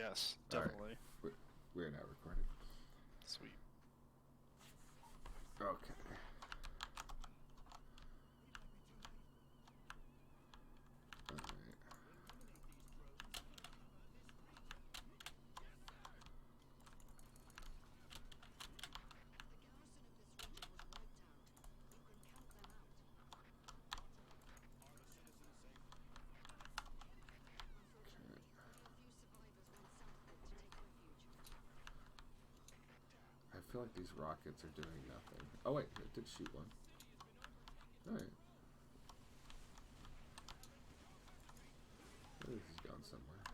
yes, All right. definitely. We're now recording. Sweet. Okay. I feel like these rockets are doing nothing. Oh wait, it did shoot one. Alright. This is going somewhere.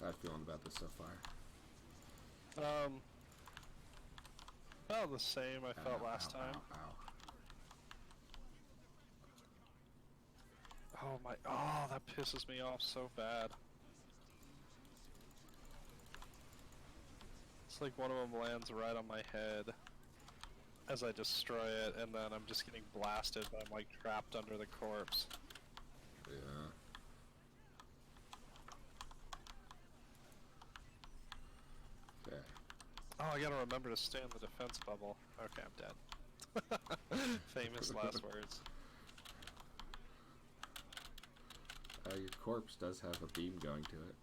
How are you feeling about this so far? About the same I felt last time. Ow. Oh my, oh, that pisses me off so bad. It's like one of them lands right on my head as I destroy it, and then I'm just getting blasted, but I'm like trapped under the corpse. Yeah. Okay. Oh, I gotta remember to stay in the defense bubble. Okay, I'm dead. Famous last words. Your corpse does have a beam going to it.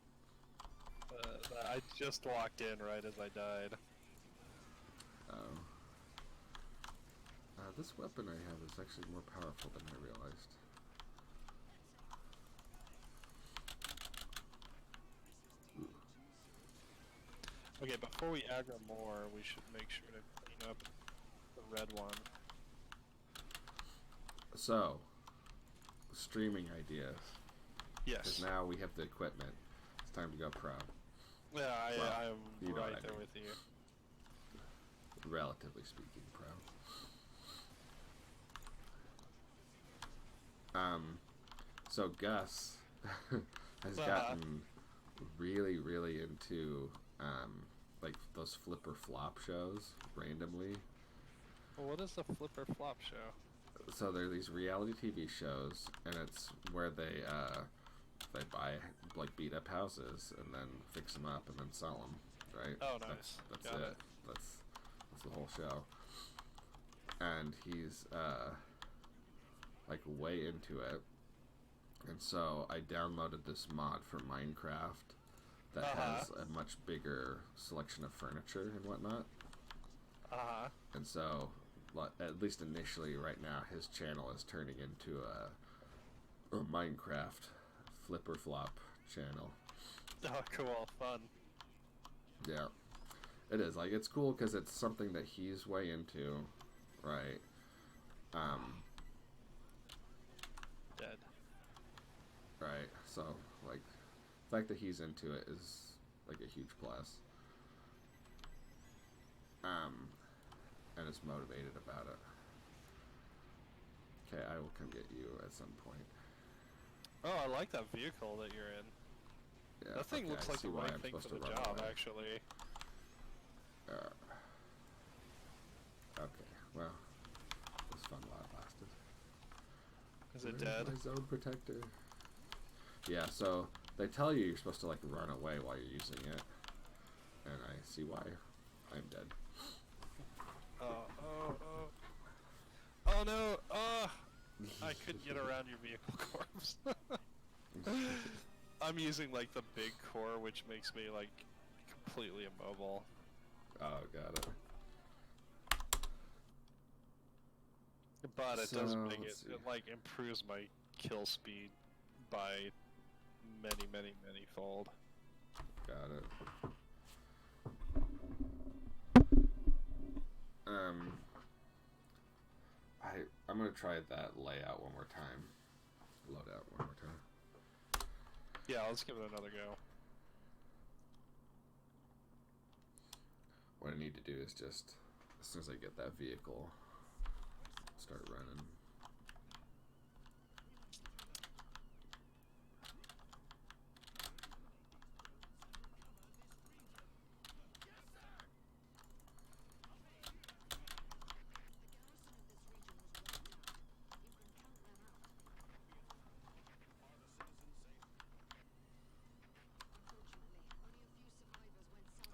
I just walked in right as I died. Oh. This weapon I have is actually more powerful than I realized. Okay, before we aggro more, we should make sure to clean up the red one. So, streaming ideas. Yes. Because now we have the equipment. It's time to go pro. Yeah, I'm you know right what I there mean. with you. Relatively speaking, pro. So Gus has gotten really, really into like those flipper flop shows randomly. Well, what is the flipper flop show? So they're these reality TV shows, and it's where they buy like beat up houses and then fix them up and then sell them, right? Oh, nice. That's Got it. That's the whole show. And he's like way into it. And so I downloaded this mod for Minecraft that has a much bigger selection of furniture and whatnot. And so, at least initially, right now, his channel is turning into a Minecraft flipper flop channel. Oh, cool. Fun. Yeah. It is. Like, it's cool because it's something that he's way into, right? Dead. Right. So, like, the fact that he's into it is, like, a huge plus. And is motivated about it. Okay, I will come get you at some point. Oh, I like that vehicle that you're in. Yeah, that thing looks like the right thing for the job, away. actually. Okay, well, it was fun while it lasted. Is it dead? My zone protector. Yeah, so they tell you you're supposed to like run away while you're using it, and I see why. I'm dead. Oh no! I couldn't get around your vehicle corpse. I'm using like the big core, which makes me like completely immobile. Oh, got it. But it does make it like improves my kill speed by many fold. Got it. I'm gonna try that layout one more time. Load out one more time. Yeah, let's give it another go. What I need to do is just, as soon as I get that vehicle, start running.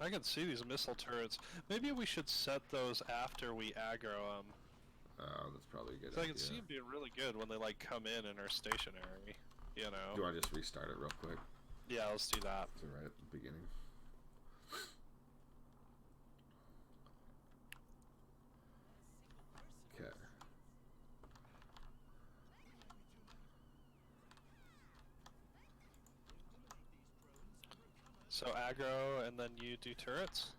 I can see these missile turrets. Maybe we should set those after we aggro them. Oh, that's probably a good So idea. I can see them being really good when they like come in and are stationary. You know. Do you want to just restart it real quick? Yeah, let's do that. It's right at the beginning. Okay. So aggro, and then you do turrets?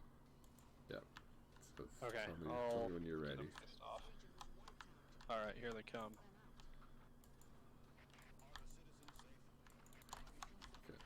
Yep. So Okay, tell me when you're ready. Alright, here they come. Okay.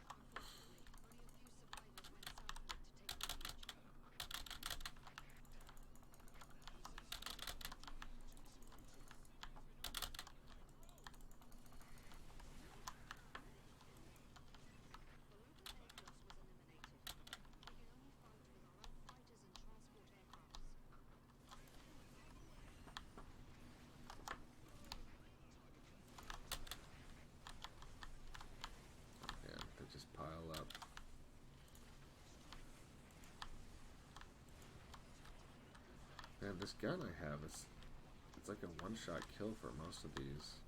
Yeah, they just pile up. Man, this gun I have is, it's like a one-shot kill for most of these,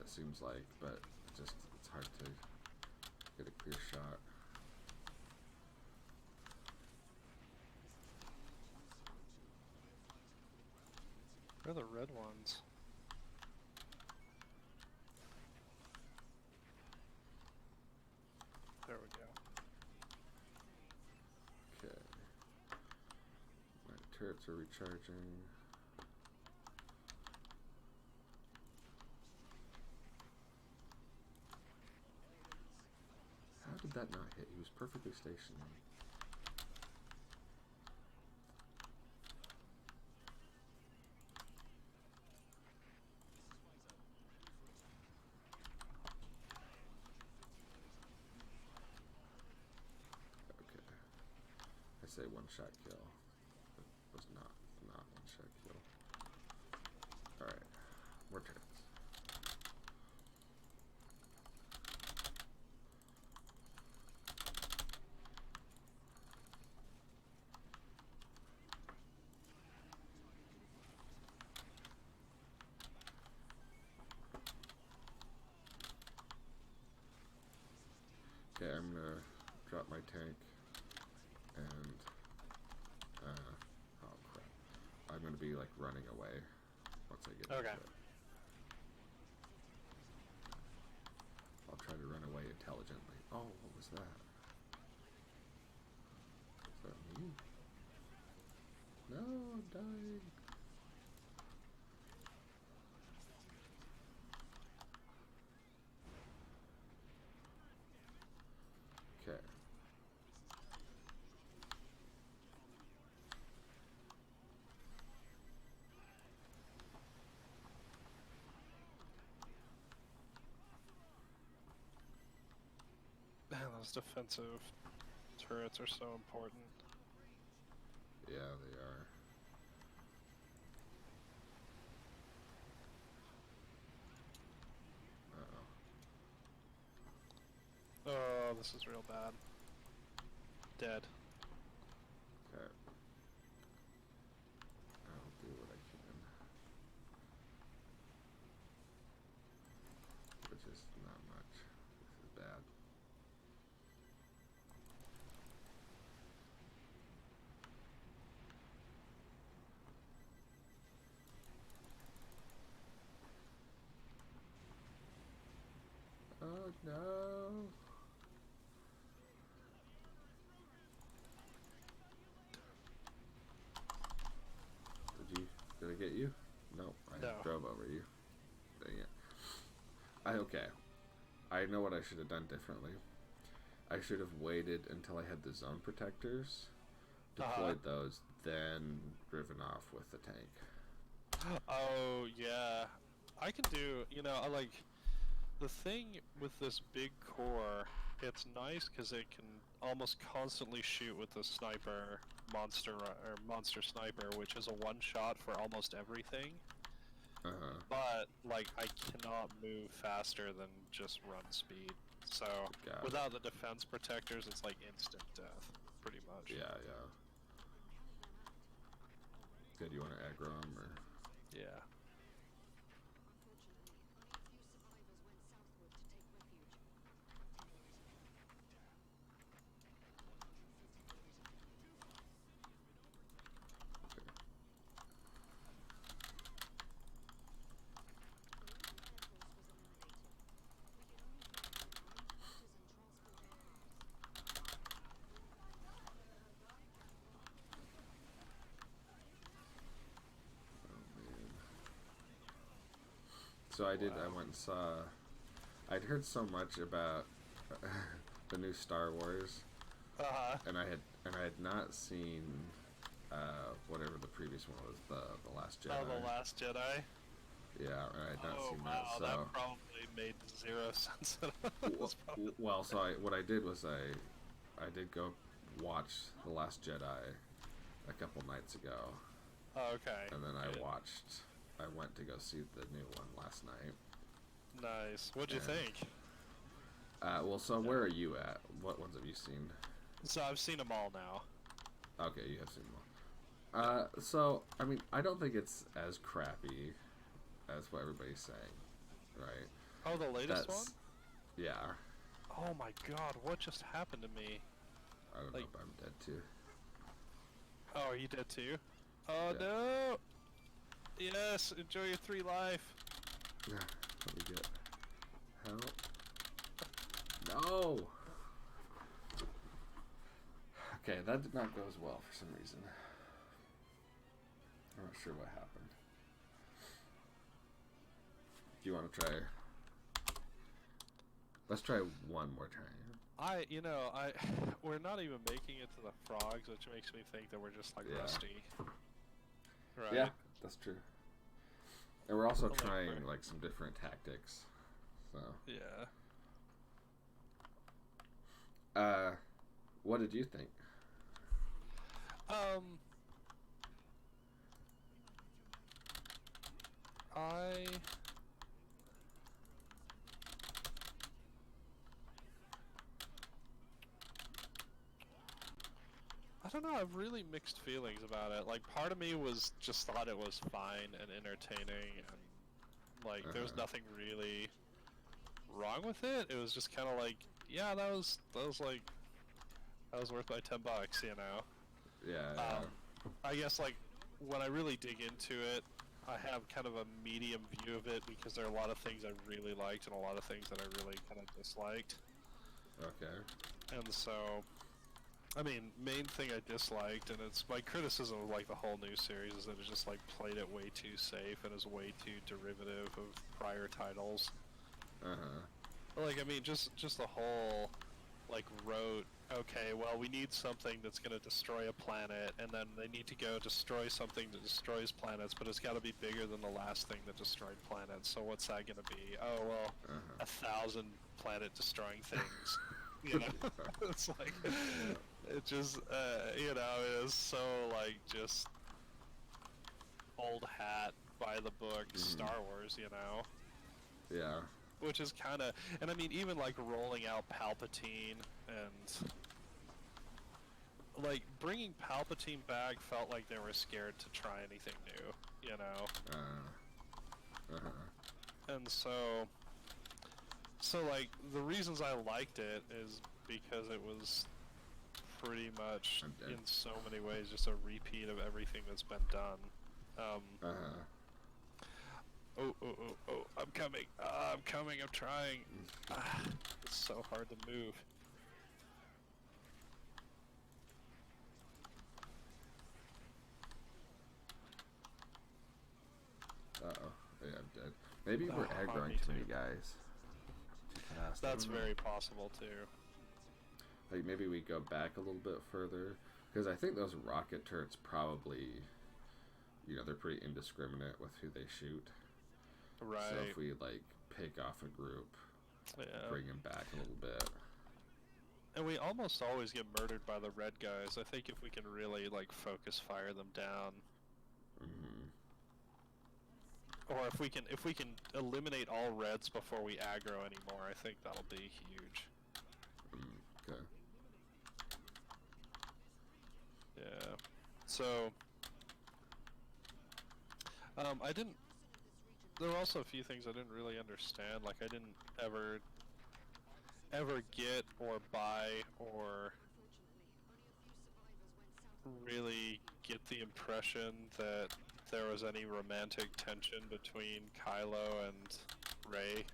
it seems like, but it's hard to get a clear shot. Where are the red ones? There we go. Okay. My turrets are recharging. How did that not hit? He was perfectly stationary. Okay. I say one-shot kill. It was not one-shot kill. Alright. More turrets. Okay, I'm gonna drop my tank and oh crap. I'm gonna be like running away once I get into it. I'll try to run away intelligently. Oh, what was that? Is that me? No, I'm dying. Okay. Man, those defensive turrets are so important. Yeah, they are. Oh, this is real bad. Dead. Okay. I'll do what I can. Which is not much. This is bad. Oh no! Did I get you? No, I drove over you. Dang it. Okay. I know what I should have done differently. I should have waited until I had the zone protectors, deployed those, then driven off with the tank. Oh, yeah. I can do, you know, I like, the thing with this big core, it's nice because it can almost constantly shoot with the sniper monster sniper, which is a one shot for almost everything. But like I cannot move faster than just run speed. So without the defense protectors, it's like instant death. pretty much. Yeah, yeah. Good, you want to aggro him, or? Yeah. So I did. Wow. I went and saw. I'd heard so much about the new Star Wars, and I had not seen whatever the previous one was, the Last Jedi. Oh, the Last Jedi. Yeah, I had not seen wow, that. So that probably made zero sense at all. well, so what I did was I did go watch the Last Jedi a couple nights ago. Oh, okay. And then I went to go see the new one last night. Nice. What'd you think? Well, so where are you at? What ones have you seen? So I've seen them all now. Okay, you have seen them all. So, I mean, I don't think it's as crappy as what everybody's saying, right? Oh, the latest one? Yeah. Oh my god, what just happened to me? I don't know if I'm dead too. Oh, are you dead too? Oh Yeah. no! Yes, enjoy your 3 life. Let me get help. No! Okay, that did not go as well for some reason. I'm not sure what happened. Do you want to try? Let's try one more time. We're not even making it to the frogs, which makes me think that we're just like rusty. Right? Yeah, that's true. And we're also Well, trying like some different tactics. So. Yeah. What did you think? I don't know, I have really mixed feelings about it. Like, part of me was just thought it was fine and entertaining, and like, there was nothing really wrong with it. It was just kind of like, yeah, that was worth my $10, you know? Yeah. I guess, like, when I really dig into it, I have kind of a medium view of it, because there are a lot of things I really liked and a lot of things that I really kind of disliked. Okay. And so, I mean, main thing I disliked, and it's my criticism of like the whole new series, is that it just like played it way too safe and is way too derivative of prior titles. Like, I mean, just the whole like wrote, okay, well, we need something that's going to destroy a planet, and then they need to go destroy something that destroys planets, but it's got to be bigger than the last thing that destroyed planets. So what's that going to be? Oh well, 1,000 planet destroying things. You know, it's like, it just, you know, it is so, like, just old hat, by the book Star Wars, you know? Yeah. Which is kind of, and I mean, even, like, rolling out Palpatine, and, like, bringing Palpatine back felt like they were scared to try anything new, you know? And so, like, the reasons I liked it is because it was pretty much, in so many ways, just a repeat of everything that's been done. Oh, I'm coming, I'm trying. It's so hard to move. Uh-oh. Yeah, I'm dead. Maybe we're aggroing too many guys. Too fast. That's very possible, too. Like, maybe we go back a little bit further. Because I think those rocket turrets probably, you know, they're pretty indiscriminate with who they shoot. Right. So if we, like, pick off a group, bring them back a little bit. And we almost always get murdered by the red guys. I think if we can really, like, focus fire them down. Or if we can eliminate all reds before we aggro anymore, I think that'll be huge. Okay. So, I didn't. There were also a few things I didn't really understand. Like I didn't ever get or buy or really get the impression that there was any romantic tension between Kylo and Rey.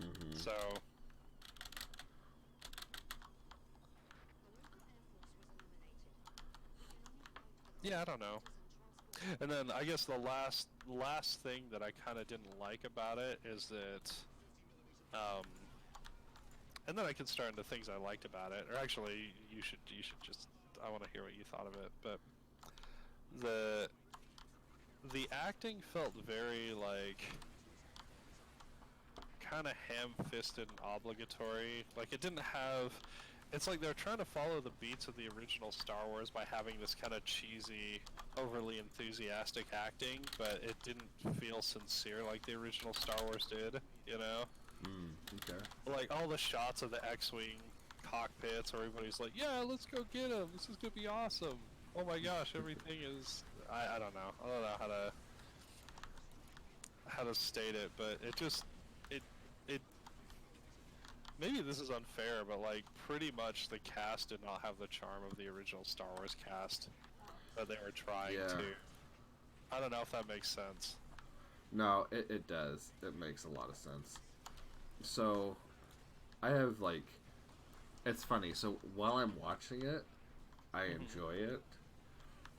Mm-hmm. So, yeah, I don't know. And then I guess the last thing that I kind of didn't like about it is that, and then I can start into things I liked about it. Or actually, you should just, I want to hear what you thought of it. But the the acting felt very like kind of ham-fisted and obligatory. Like it didn't have. It's like they're trying to follow the beats of the original Star Wars by having this kind of cheesy, overly enthusiastic acting, but it didn't feel sincere like the original Star Wars did, you know? Okay. Like all the shots of the X-Wing cockpits where everybody's like, yeah, let's go get him, this is gonna be awesome. Oh my gosh, everything is... I don't know. I don't know how to state it, but it just... It maybe this is unfair, but like pretty much the cast did not have the charm of the original Star Wars cast that they were trying to. I don't know if that makes sense. No, it does. It makes a lot of sense. So, I have like, it's funny. So while I'm watching it, I enjoy it,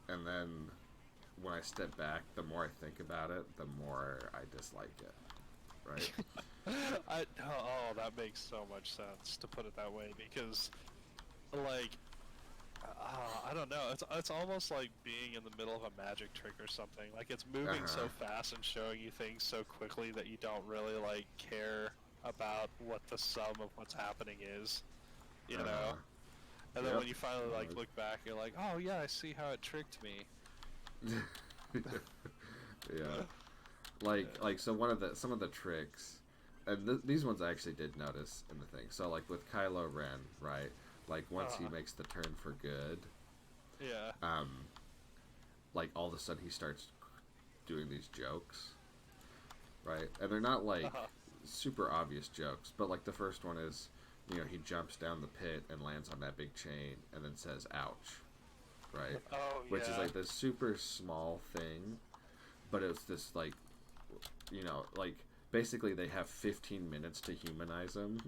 and then when I step back, the more I think about it, the more I dislike it. Right? That makes so much sense to put it that way because, like, I don't know. It's almost like being in the middle of a magic trick or something. Like it's moving so fast and showing you things so quickly that you don't really like care about what the sum of what's happening is, you know. And then when you finally like look back, you're like, oh yeah, I see how it tricked me. Yeah. Like so some of the tricks, and these ones I actually did notice in the thing. So like with Kylo Ren, right? Like once he makes the turn for good, like all of a sudden he starts doing these jokes, right? And they're not like super obvious jokes, but like the first one is, you know, he jumps down the pit and lands on that big chain and then says "ouch," right? Which is like this super small thing, but it's this like, you know, like basically they have 15 minutes to humanize him.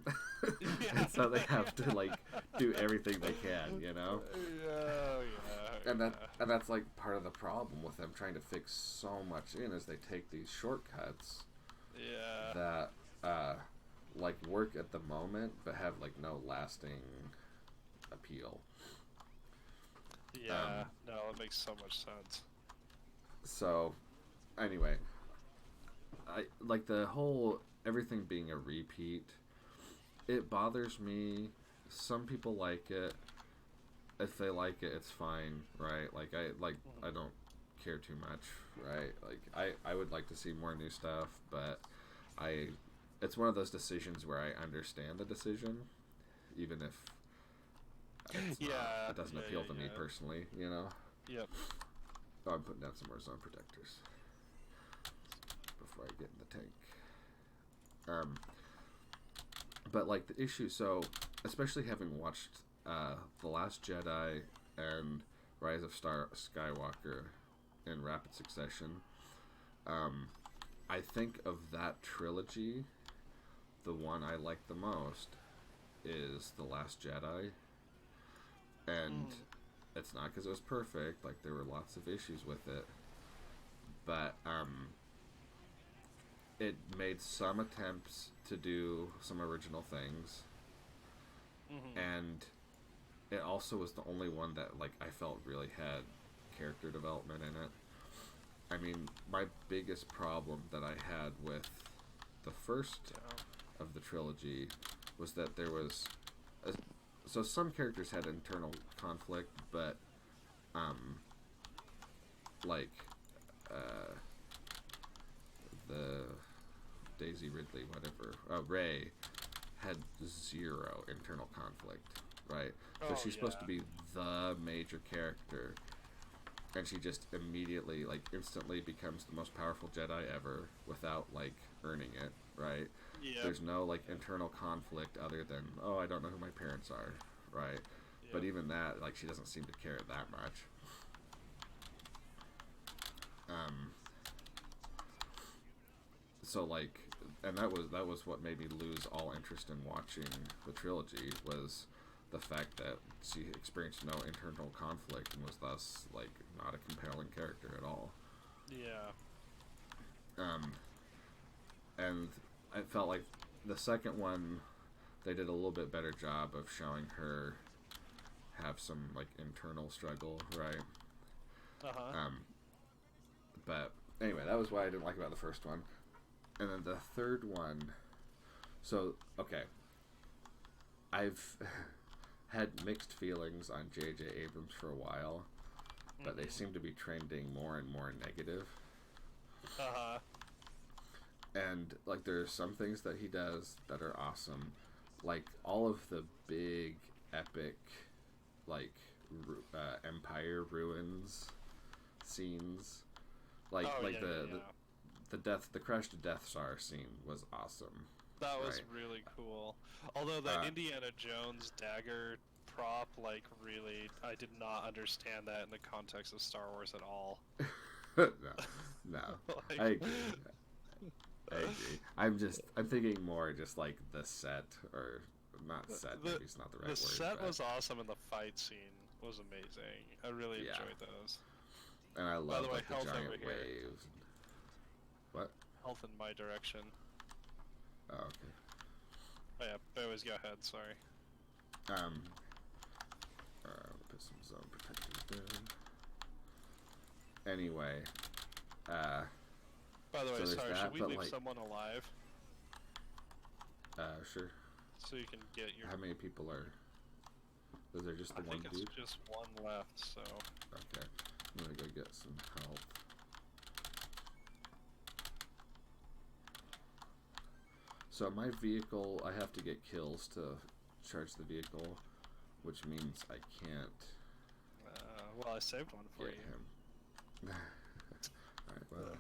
And so they have to like do everything they can, you know. And that's like part of the problem with them trying to fix so much in is they take these shortcuts that like work at the moment but have like no lasting appeal. No, it makes so much sense. So anyway, I like the whole everything being a repeat. It bothers me. Some people like it. If they like it, it's fine, right? Like I don't care too much, right? Like I would like to see more new stuff, but it's one of those decisions where I understand the decision, even if it doesn't appeal to me personally, you know. Yep. Oh, I'm putting down some more zone protectors before I get in the tank. But like the issue, so especially having watched The Last Jedi and Rise of Skywalker in rapid succession, I think of that trilogy, the one I like the most is The Last Jedi, and it's not because it was perfect. Like there were lots of issues with it, but it made some attempts to do some original things, and it also was the only one that like I felt really had character development in it. I mean, my biggest problem that I had with the first of the trilogy was that there was so some characters had internal conflict, but like the Daisy Ridley, whatever, Rey had zero internal conflict, right? So she's supposed to be the major character, and she just immediately, like, instantly becomes the most powerful Jedi ever without, like, earning it, right? Yeah. There's no, like, internal conflict other than, oh, I don't know who my parents are, right? Yep. But even that, like, she doesn't seem to care that much. So, like, and that was what made me lose all interest in watching the trilogy, was the fact that she experienced no internal conflict and was thus, like, not a compelling character at all. Yeah. And I felt like the second one, they did a little bit better job of showing her have some, like, internal struggle, right? Uh-huh. But anyway, that was what I didn't like about the first one. And then the third one, so, okay, I've had mixed feelings on J.J. Abrams for a while, but they seem to be trending more and more negative. Uh-huh. And, like, there's some things that he does that are awesome. Like, all of the big, epic, like, Empire ruins scenes. Like, the crash to Death Star scene was awesome. That was right? really cool. Although the Indiana Jones dagger prop, like, really, I did not understand that in the context of Star Wars at all. No. Like, I agree. I'm thinking more just like the set, or not set, maybe it's not the right word. The set but, was awesome, and the fight scene was amazing. I really enjoyed those. And I love, By the way, like, the health giant over here. waves. What? Health in my direction. Oh, okay. Oh yeah, always go ahead, sorry. Put some zone protectors there. Anyway, by the way, so sorry, that, should we leave like, someone alive? Sure. So you can get your... How many people are... Is there just the one dude? I think it's just one left, so... Okay. I'm gonna go get some help. So my vehicle, I have to get kills to charge the vehicle, which means I can't... well, I saved one for you. Him. Alright, well...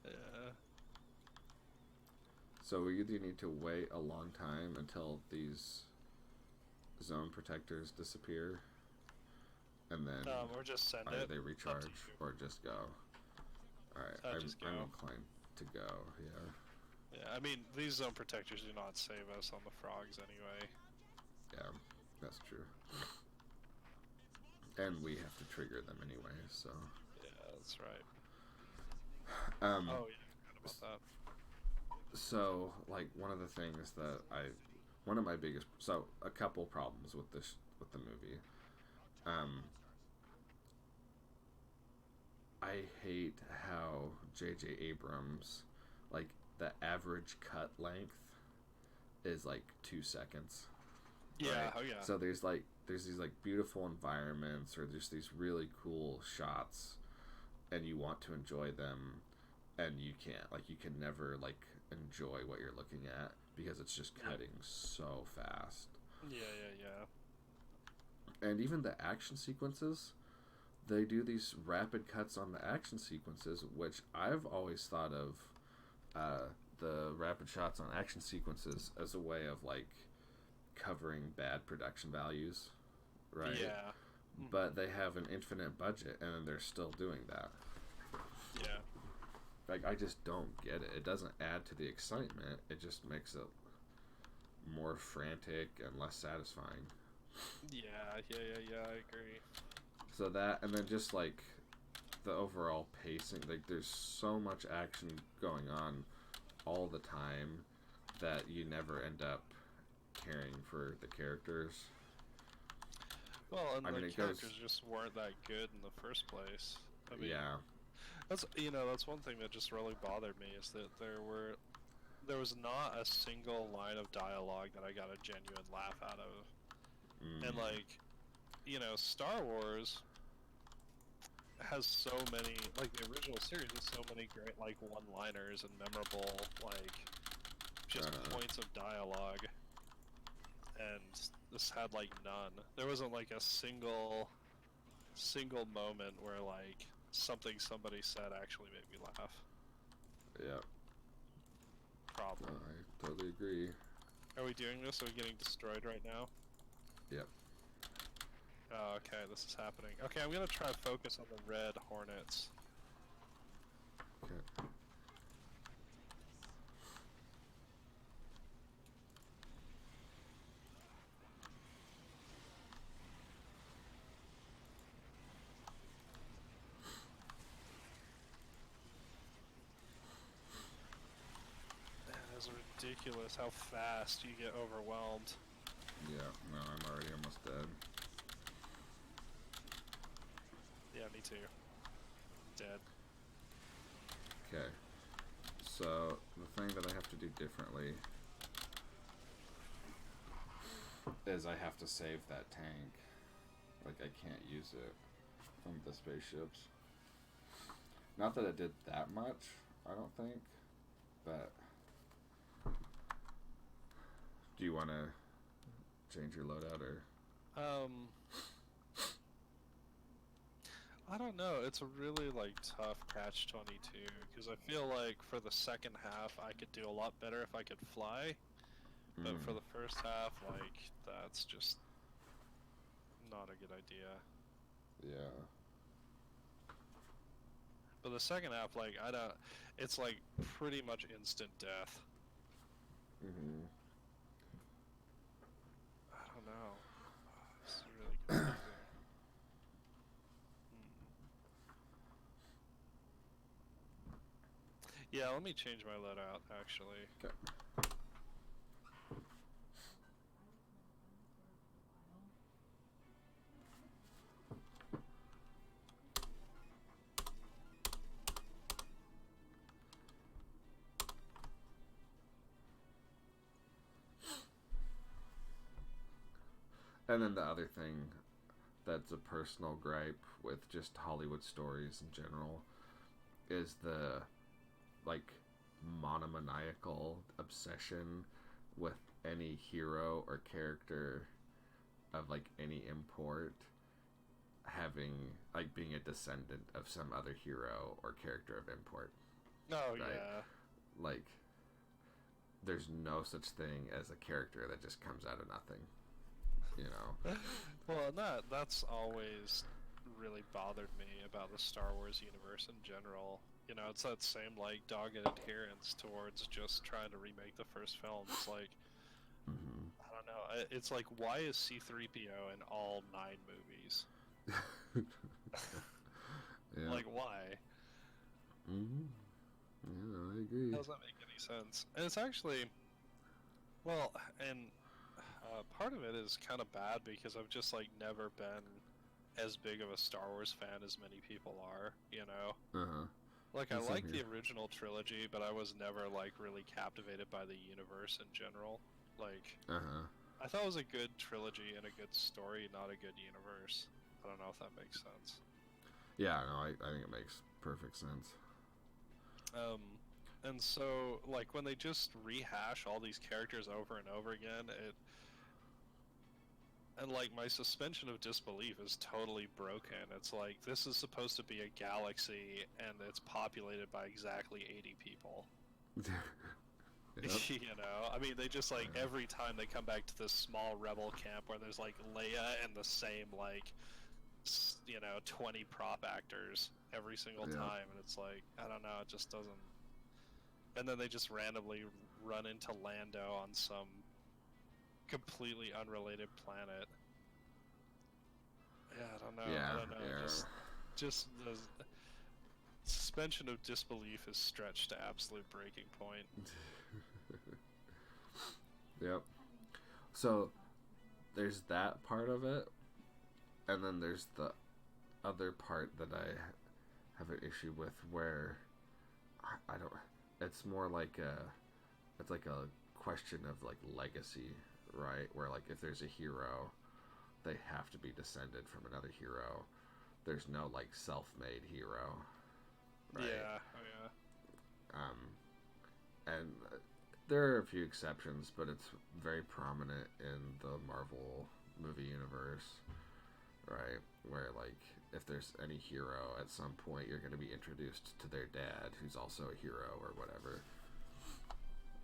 Yeah. So we either need to wait a long time until these zone protectors disappear, and then or just send either it. they recharge, or just go. Alright, I'm inclined to go, yeah. Yeah, I mean, these zone protectors do not save us on the frogs anyway. Yeah, that's true. And we have to trigger them anyway, so... Yeah, that's right. Oh, yeah, I forgot about that. So, like, one of the things that one of my biggest... So, a couple problems with the movie. I hate how J.J. Abrams, like, the average cut length is, like, 2 seconds. Yeah, right? oh yeah. So there's these, like, beautiful environments, or there's these really cool shots, and you want to enjoy them, and you can't. Like, you can never, like, enjoy what you're looking at, because it's just cutting so fast. Yeah. And even the action sequences, they do these rapid cuts on the action sequences, which I've always thought of the rapid shots on action sequences as a way of, like, covering bad production values, right? Yeah. But they have an infinite budget, and they're still doing that. Yeah. Like, I just don't get it. It doesn't add to the excitement. It just makes it more frantic and less satisfying. Yeah, I agree. So that, and then just, like, the overall pacing, like, there's so much action going on all the time that you never end up caring for the characters. Well, and the characters just weren't that good in the first place. I mean, yeah. That's one thing that just really bothered me, is that there was not a single line of dialogue that I got a genuine laugh out of. And, like, Star Wars has so many, like, the original series has so many great, like, one-liners and memorable, like, just points of dialogue. And this had like none. There wasn't like a single moment where like something somebody said actually made me laugh. Yeah. Problem. I totally agree. Are we doing this? Are we getting destroyed right now? Yep. Oh, okay, this is happening. Okay, I'm gonna try to focus on the red hornets. Okay. That is ridiculous how fast you get overwhelmed. Yeah, no, I'm already almost dead. Yeah, me too. Dead. Okay. So, the thing that I have to do differently is I have to save that tank. Like, I can't use it from the spaceships. Not that it did that much, I don't think, but... Do you want to change your loadout, or...? I don't know, it's a really, like, tough catch-22, because I feel like for the second half I could do a lot better if I could fly, but for the first half, like, that's just not a good idea. Yeah. But the second half, like, it's like pretty much instant death. Mm-hmm. I don't know. This is really confusing. Yeah, let me change my loadout, actually. Okay. And then the other thing that's a personal gripe with just Hollywood stories in general is the, like, monomaniacal obsession with any hero or character of, like, any import having, like, being a descendant of some other hero or character of import. Oh, right? yeah. Like, there's no such thing as a character that just comes out of nothing, you know? Well, that's always really bothered me about the Star Wars universe in general. You know, it's that same, like, dogged adherence towards just trying to remake the first film. It's like, I don't know, it's like, why is C-3PO in all 9 movies? Yeah. Like, why? Mm-hmm. Yeah, I agree. It doesn't make any sense. And it's actually, well, and part of it is kind of bad because I've just, like, never been as big of a Star Wars fan as many people are, you know? Uh-huh. Like, I Same like the here. original trilogy, but I was never, like, really captivated by the universe in general. Like, Uh-huh. I thought it was a good trilogy and a good story, not a good universe. I don't know if that makes sense. Yeah, no, I think it makes perfect sense. And so, like, when they just rehash all these characters over and over again, and, like, my suspension of disbelief is totally broken. It's like, this is supposed to be a galaxy, and it's populated by exactly 80 people. Yep. You know, I mean, they just, like, every time they come back to this small rebel camp where there's, like, Leia and the same, like, you know, 20 prop actors every single time, and it's like, I don't know, it just doesn't... And then they just randomly run into Lando on some completely unrelated planet. Yeah, I don't know. Yeah, I don't know. yeah. Just the suspension of disbelief is stretched to absolute breaking point. Yep. So there's that part of it, and then there's the other part that I have an issue with where I don't. It's more like it's like a question of, like, legacy, right? Where, like, if there's a hero, they have to be descended from another hero. There's no, like, self-made hero, right? Yeah, oh yeah. And There are a few exceptions, but it's very prominent in the Marvel movie universe, right? Where, like, if there's any hero, at some point you're going to be introduced to their dad, who's also a hero or whatever.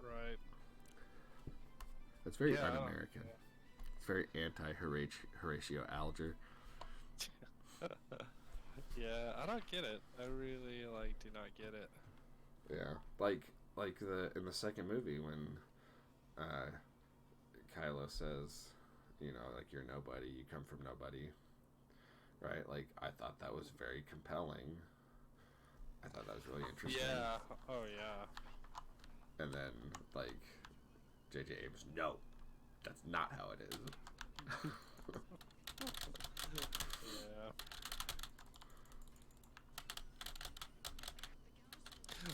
Right. That's very Yeah. un-American. It's very anti-Horatio Alger. Yeah, I don't get it. I really do not get it. Yeah, like the in the second movie when uh, Kylo says, you know, like, you're nobody, you come from nobody, right? Like, I thought that was very compelling. I thought that was really interesting. Yeah. Oh yeah. And then, like, J.J. Abrams, no, that's not how it is. Yeah.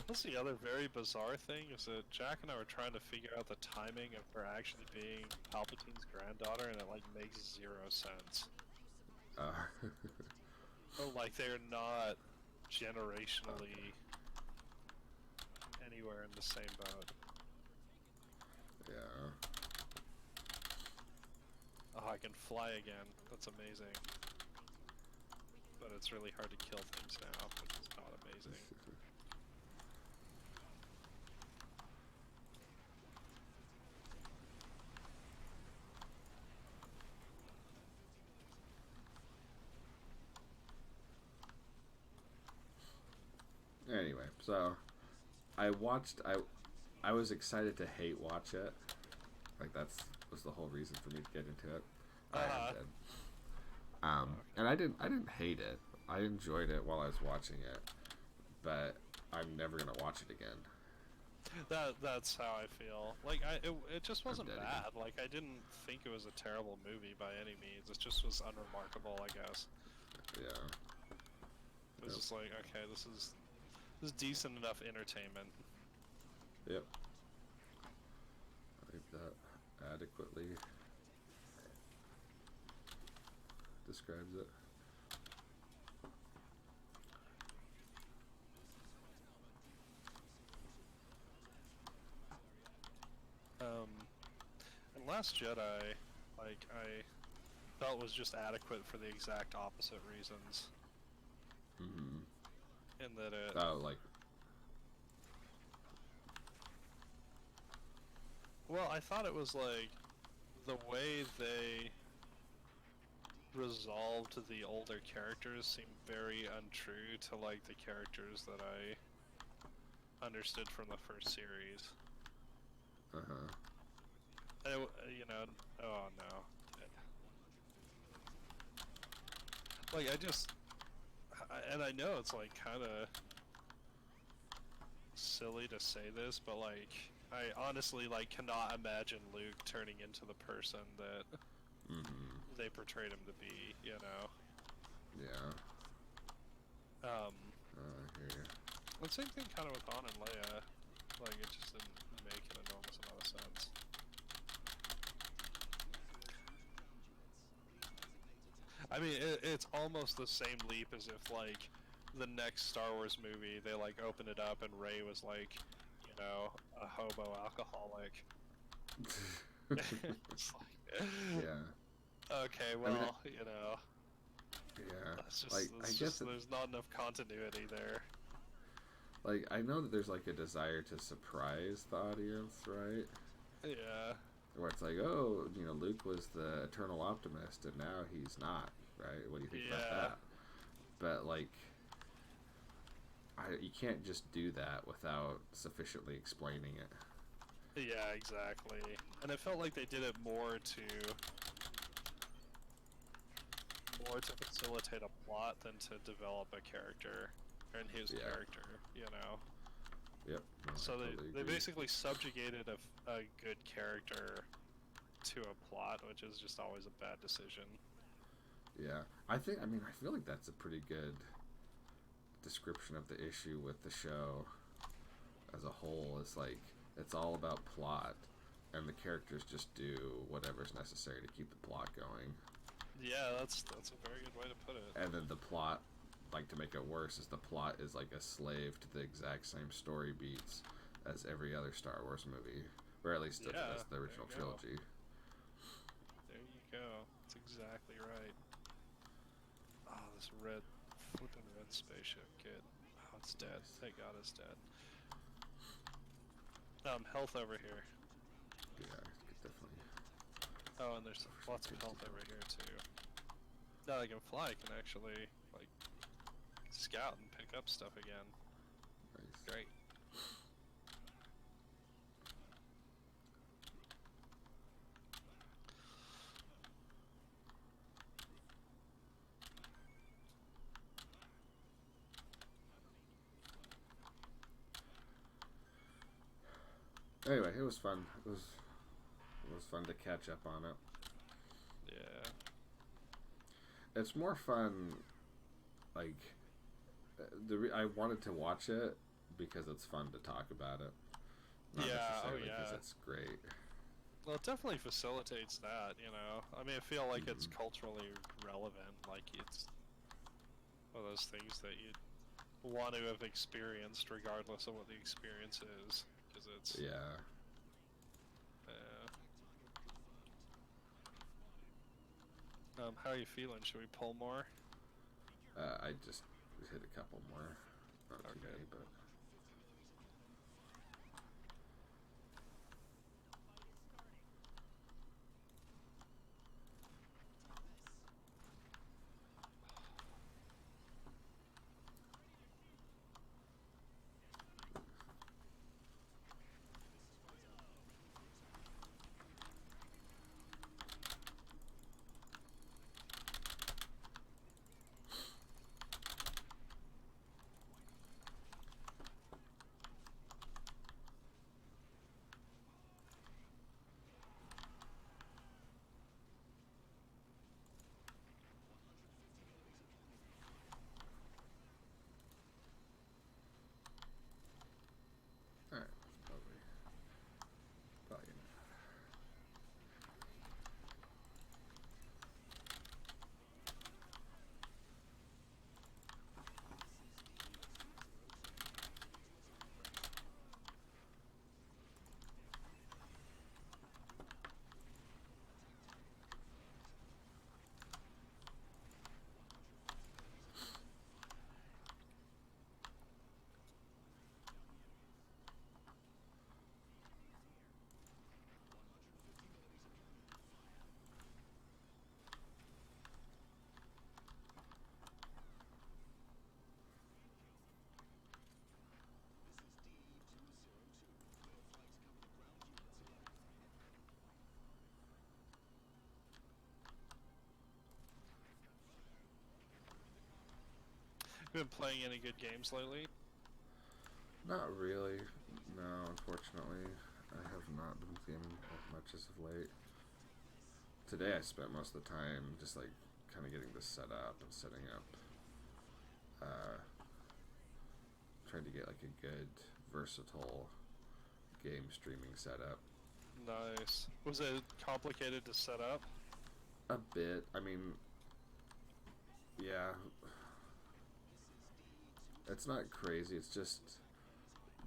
What's the other very bizarre thing is that Jack and I were trying to figure out the timing of her actually being Palpatine's granddaughter, and it makes zero sense. Oh, they're not generationally anywhere in the same boat. Yeah. Oh, I can fly again. That's amazing. But it's really hard to kill things now, which is not amazing. Anyway, so I was excited to hate watch it. Like, was the whole reason for me to get into it. I did. And I didn't hate it. I enjoyed it while I was watching it, but I'm never gonna watch it again. That's how I feel. It just wasn't bad. I didn't think it was a terrible movie by any means. It just was unremarkable, I guess. Yeah. It was just okay, this is decent enough entertainment. Yep. I think that adequately describes it. And Last Jedi, I felt was just adequate for the exact opposite reasons. Mm-hmm. In that it... Oh, like... Well, I thought it was, the way they resolved the older characters seemed very untrue to, the characters that I understood from the first series. Uh-huh. And oh no. And I know it's kind of silly to say this, but I honestly cannot imagine Luke turning into the person that they portrayed him to be, Yeah. I hear you. And same thing kind of with Han and Leia. It just didn't make an enormous amount of sense. I mean, it's almost the same leap as if, the next Star Wars movie, they, open it up and Rey was, a hobo alcoholic. It's yeah. Okay, well, Yeah. that's just, there's not enough continuity there. I know that there's, a desire to surprise the audience, right? Yeah. Where it's oh, Luke was the eternal optimist, and now he's not, right? What do you think about that? But, you can't just do that without sufficiently explaining it. Yeah, exactly. And it felt like they did it more to facilitate a plot than to develop a character and his character, Yep. No, so totally they agree. basically subjugated a good character to a plot, which is just always a bad decision. Yeah. I feel like that's a pretty good description of the issue with the show as a whole. It's all about plot, and the characters just do whatever's necessary to keep the plot going. Yeah, that's a very good way to put it. And then the plot, to make it worse, is the plot is a slave to the exact same story beats as every other Star Wars movie, or at least Yeah, as the original there you go. trilogy. There you go. That's exactly right. Oh, this flipping red spaceship. Good. Oh, it's dead. Nice. Thank God it's dead. Health over here. Yeah, definitely. Oh, and there's lots of health over here too. Now I can fly, I can actually like scout and pick up stuff again. Nice. Great. Anyway, it was fun. It was fun to catch up on it. Yeah. It's more fun, like I wanted to watch it because it's fun to talk about it. Not Yeah, oh necessarily because yeah. it's great. Well, it definitely facilitates that, you know. I mean, I feel like it's Mhm. culturally relevant. Like, it's one of those things that you want to have experienced regardless of what the experience is. Because it's... Yeah. how are you feeling? Should we pull more? I just hit a couple more. Not too Okay. many, but. Alright, probably enough. You been playing any good games lately? Not really. No, unfortunately. I have not been gaming much as of late. Today I spent most of the time just like kind of getting this set up and setting up. Trying to get like a good, versatile game streaming setup. Nice. Was it complicated to set up? A bit. I mean, yeah. It's not crazy. It's just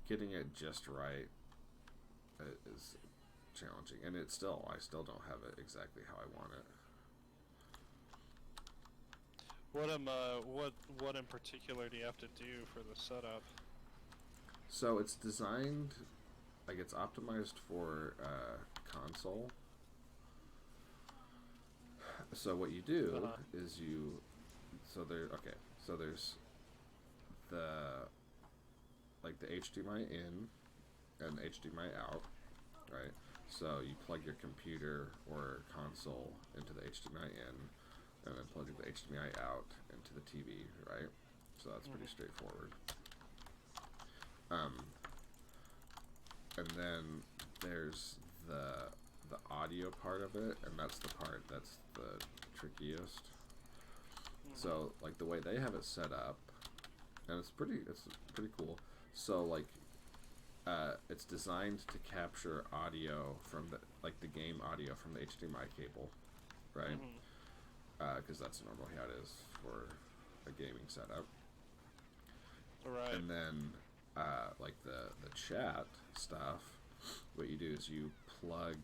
getting it just right is challenging, and I still don't have it exactly how I want it. What in particular do you have to do for the setup? So it's designed, like it's optimized for console. So what you do is so there's the like the HDMI in and HDMI out, right? So you plug your computer or console into the HDMI in, and then plug the HDMI out into the TV, right? So that's pretty straightforward. And then there's the audio part of it, and that's the part that's the trickiest. So like the way they have it set up, and it's pretty cool. So like it's designed to capture audio from the game audio from the HDMI cable, right? Because that's normally how it is for a gaming setup. Right. And then like the chat stuff, what you do is you plug.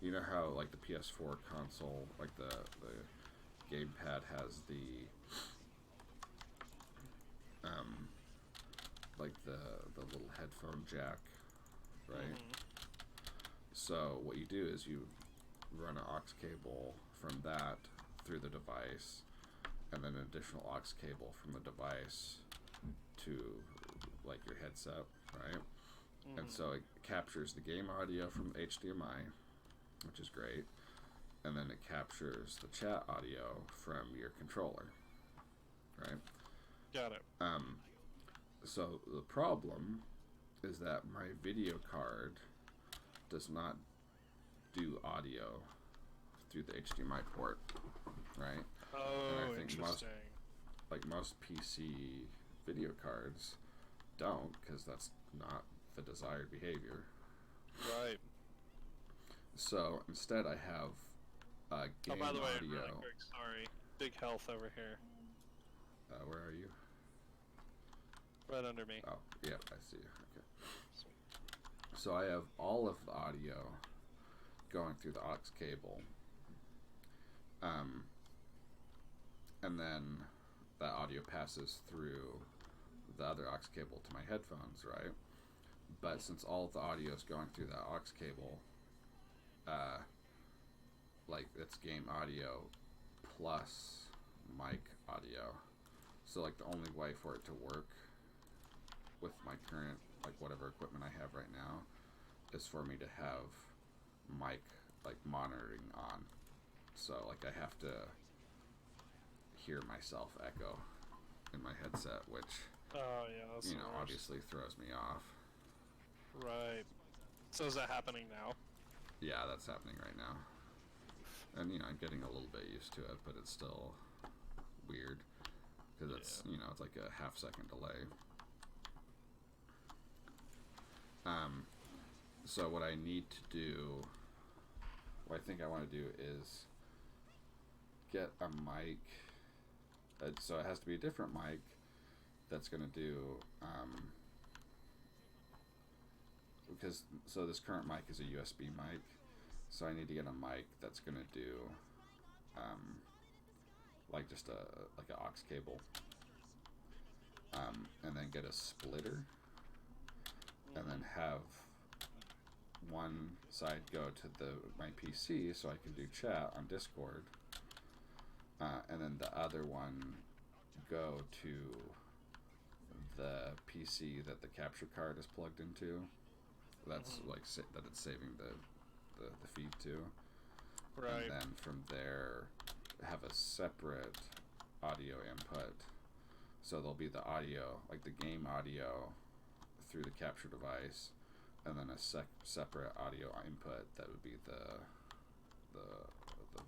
You know how like the PS4 console, like the gamepad has the like the little headphone jack, right? So what you do is you run an aux cable from that through the device, and then an additional aux cable from the device to like your headset, right? And so it captures the game audio from HDMI, which is great, and then it captures the chat audio from your controller, right? Got it. So the problem is that my video card does not do audio through the HDMI port, right? Oh, And I think interesting. most PC video cards don't, because that's not the desired behavior. Right. So instead, I have game by the way, audio. really quick, sorry. Big health over here. Where are you? Right under me. Oh, yeah, I see. Okay. So I have all of the audio going through the aux cable, and then that audio passes through the other aux cable to my headphones, right? But since all of the audio is going through that aux cable, like it's game audio plus mic audio. So like the only way for it to work with my current, like whatever equipment I have right now, is for me to have mic like monitoring on. So like I have to hear myself echo in my headset, which Oh, yeah, that's you the know worst. obviously throws me off. Right. So is that happening now? Yeah, that's happening right now. And, I'm getting a little bit used to it, but it's still weird. Because it's, it's like a half-second delay. So what I need to do, what I think I want to do is get a mic. So it has to be a different mic that's going to do, so this current mic is a USB mic. So I need to get a mic that's going to do, like just an aux cable, and then get a splitter, and then have one side go to my PC so I can do chat on Discord, and then the other one go to the PC that the capture card is plugged into. That's like that it's saving the feed to. Right. And then from there have a separate audio input. So there'll be the audio, like the game audio through the capture device, and then a separate audio input that would be the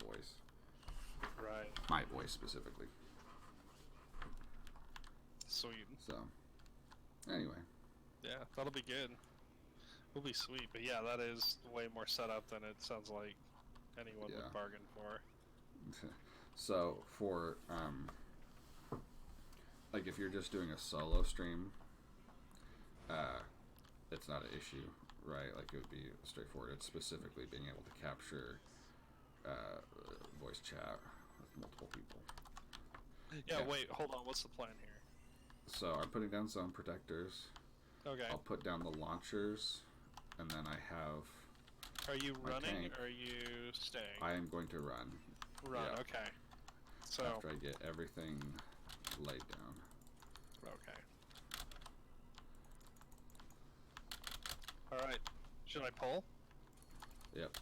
voice. Right. My voice specifically. Sweet. So anyway. Yeah, that'll be good. It'll be sweet, but yeah, that is way more setup than it sounds like anyone would bargain for. So for like if you're just doing a solo stream, it's not an issue, right? Like it would be straightforward. It's specifically being able to capture voice chat with multiple people. Yeah, wait, hold on. What's the plan here? So I'm putting down zone protectors. Okay. I'll put down the launchers, and then I have. Are you running tank. or are you staying? I am going to run. Run, Yeah. okay. So. After I get everything laid down. Okay. Alright. Should I pull? Yep.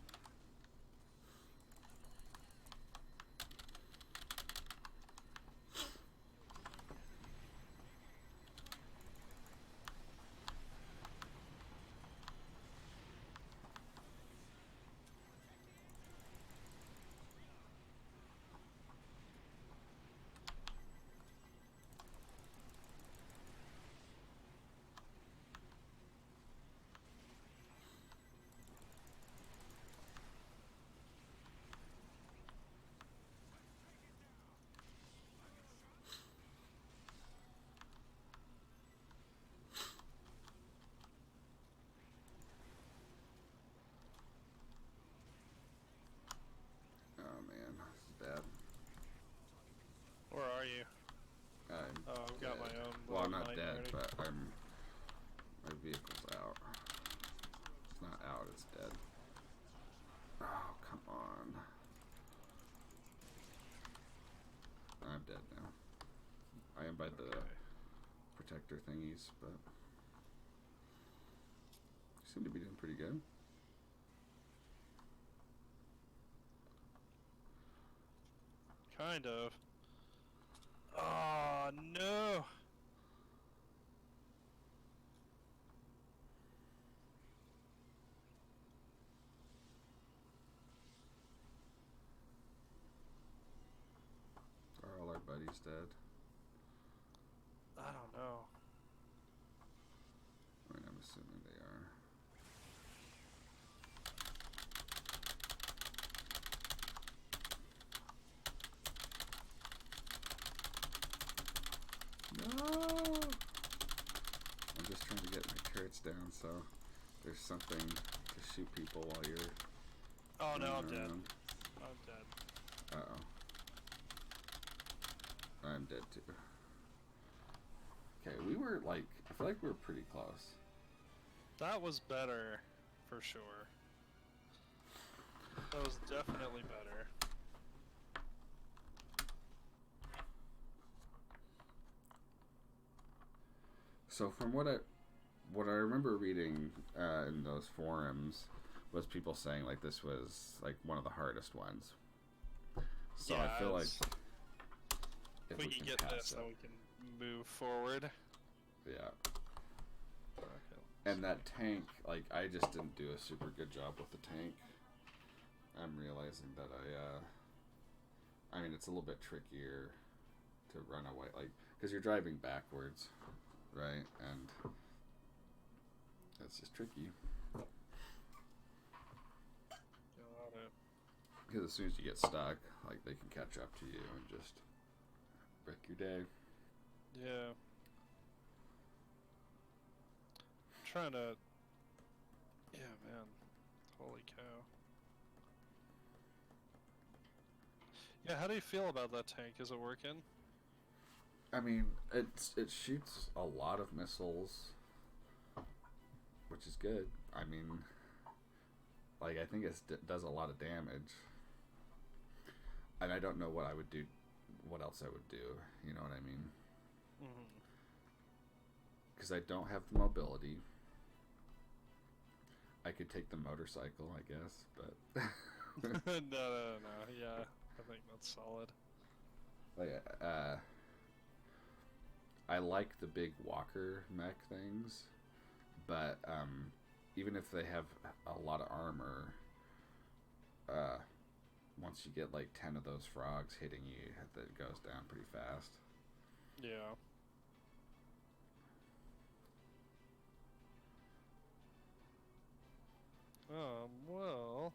dead now. I am by the protector thingies, but seem to be doing pretty good. Kind of. Oh, no! Are all our buddies dead? I don't know. I mean, I'm assuming they are. No! I'm just trying to get my turrets down so there's something to shoot people while you're... Oh no, I'm dead. around. I'm dead. Uh-oh. I'm dead too. Okay, we were like... I feel like we were pretty close. That was better, for sure. That was definitely better. So from what I remember reading in those forums was people saying like this was like one of the hardest ones. So yeah, I feel like if we can get this, then we can move forward. Yeah. Okay. And that tank, like I just didn't do a super good job with the tank. I'm realizing that I mean it's a little bit trickier to run away, like because you're driving backwards, right? And it's just tricky. Got it. Because as soon as you get stuck, like they can catch up to you and just wreck your day. Yeah. I'm trying to... Yeah, man. Holy cow. Yeah, how do you feel about that tank? Is it working? I mean, it shoots a lot of missiles, which is good. I mean, like I think it does a lot of damage, and I don't know what I would do, what else I would do. You know what I mean? Because I don't have the mobility. I could take the motorcycle, I guess, but no. Yeah, I think that's solid. like I like the big walker mech things, but even if they have a lot of armor, once you get like 10 of those frogs hitting you, that goes down pretty fast. Yeah. Well...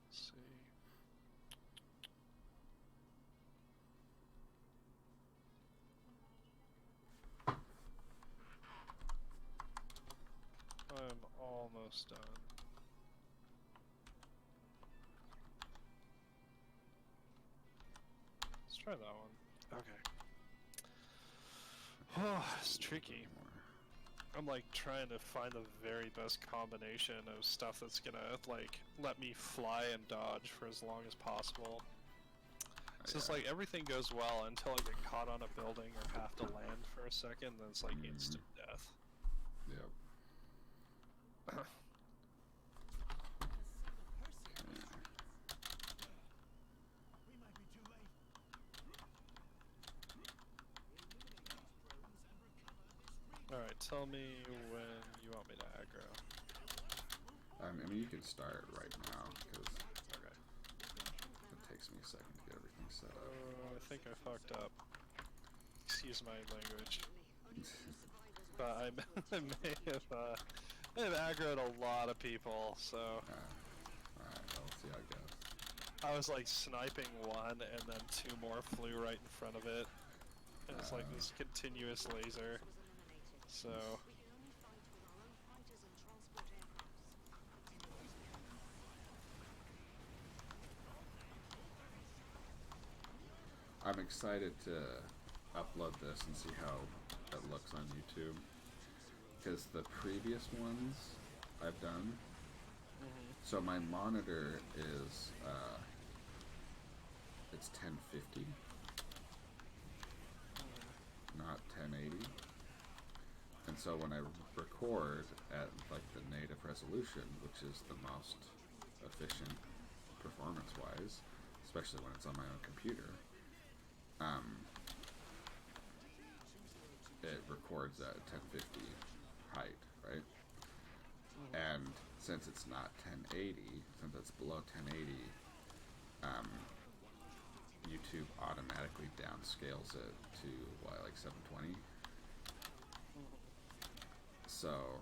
Let's see. I'm almost done. Let's try that one. Okay. Oh, it's tricky. I'm like trying to find the very best combination of stuff that's gonna like let me fly and dodge for as long as possible. It's just like everything goes well until I get caught on a building or have to land for a second, then it's like instant death. Yep. Alright, tell me when you want me to aggro. I mean, you can start right now, because it takes me a second to get everything set up. I think I fucked up. Excuse my language. But I may have aggroed a lot of people, so... Alright, let's see how it goes. I was like sniping one, and then two more flew right in front of it. And it's like this continuous laser. So... I'm excited to upload this and see how it looks on YouTube. Because the previous ones I've done, so my monitor is it's 1050, not 1080. And so when I record at like the native resolution, which is the most efficient performance-wise, especially when it's on my own computer, it records at 1050 height, right? And since it's not 1080, since it's below 1080, YouTube automatically downscales it to what, like 720. So,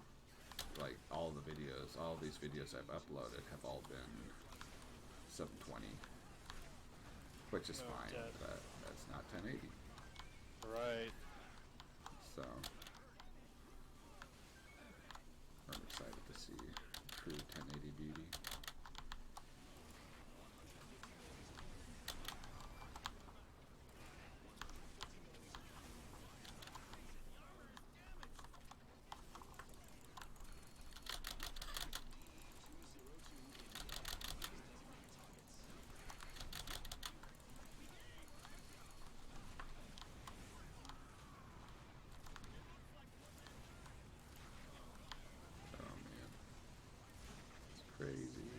like all these videos I've uploaded have all been 720, which is fine, but that's not 1080. Right. So, I'm excited to see true 1080 beauty. Crazy.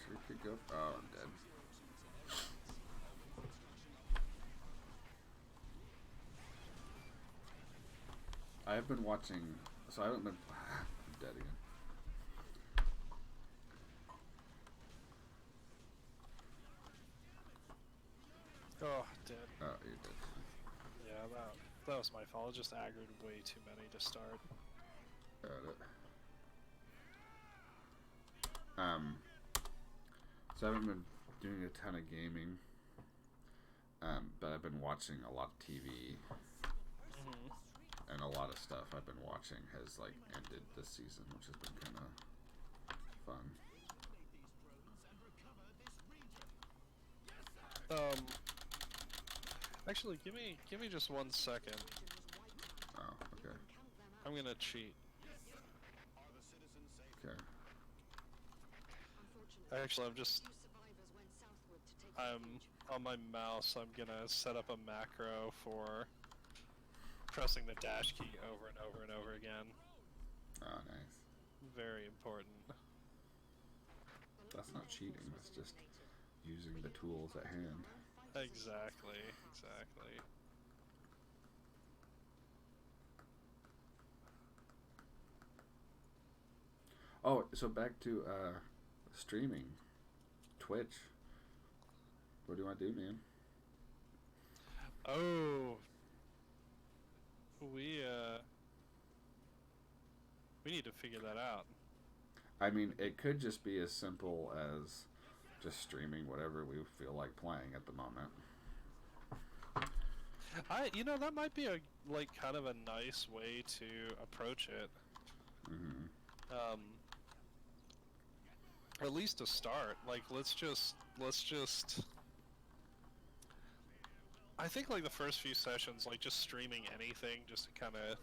Sure could go. Oh, I'm dead. I have been watching. So I haven't been. I'm dead again. Oh, dead. Oh, you're dead. Yeah, that was my fault. I just aggroed way too many to start. Got it. So I haven't been doing a ton of gaming, but I've been watching a lot of TV, and a lot of stuff I've been watching has like ended this season, which has been kind of fun. Actually, give me just 1 second. Oh, okay. I'm gonna cheat. Okay. Actually, I'm on my mouse. I'm gonna set up a macro for pressing the dash key over and over and over again. Oh, nice. Very important. That's not cheating. That's just using the tools at hand. Exactly. Oh, so back to streaming, Twitch. What do you want to do, man? Oh, we need to figure that out. I mean, it could just be as simple as just streaming whatever we feel like playing at the moment. That might be a kind of a nice way to approach it. At least to start. Like, let's just. I think like the first few sessions, like just streaming anything, just to kind of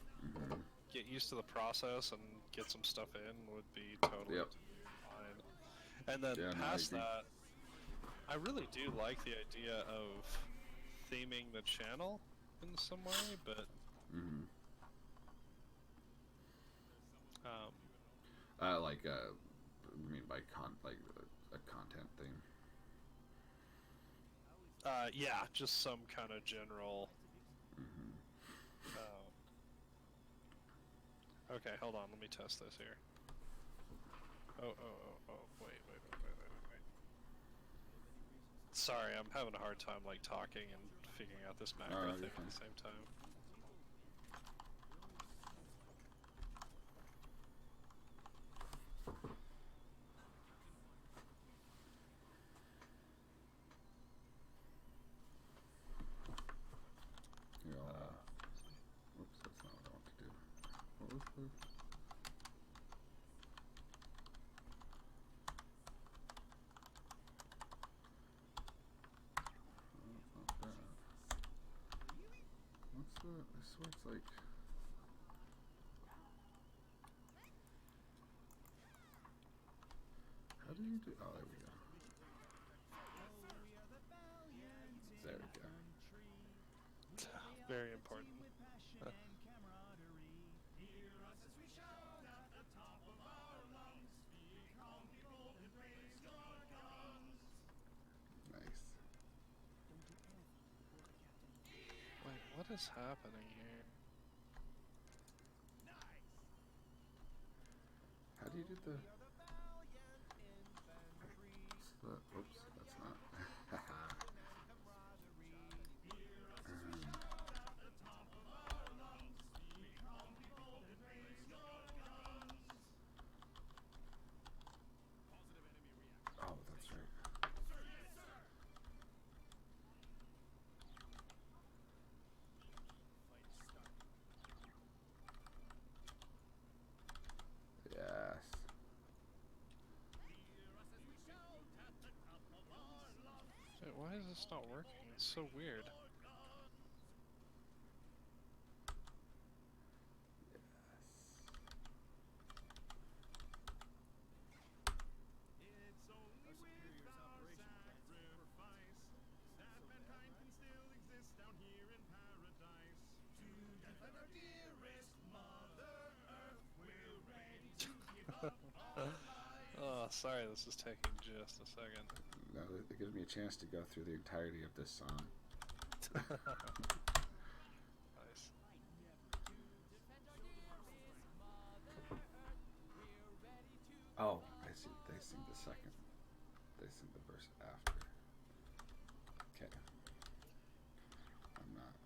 get used to the process and get some stuff in would be totally fine. And then past that, I really do like the idea of theming the channel in some way, but you mean by a content thing? Yeah, just some kind of general. Okay, hold on. Let me test this here. Oh, wait. Sorry, I'm having a hard time like talking and figuring out this macro thing at the same time. Oops, that's not what I want to do. What was the... Not bad. What's the... I swear it's like... do? Oh, there we go. There we go. Very important. Nice. Wait, what is happening here? How do you do the... Oops, that's not... Oh, that's right. Yes. Wait, why is this not working? It's so weird. Oh, sorry, this is taking just a second. No, it gives me a chance to go through the entirety of this song. Nice. Oh, I see. They sing the second. They sing the verse after. Okay. I'm not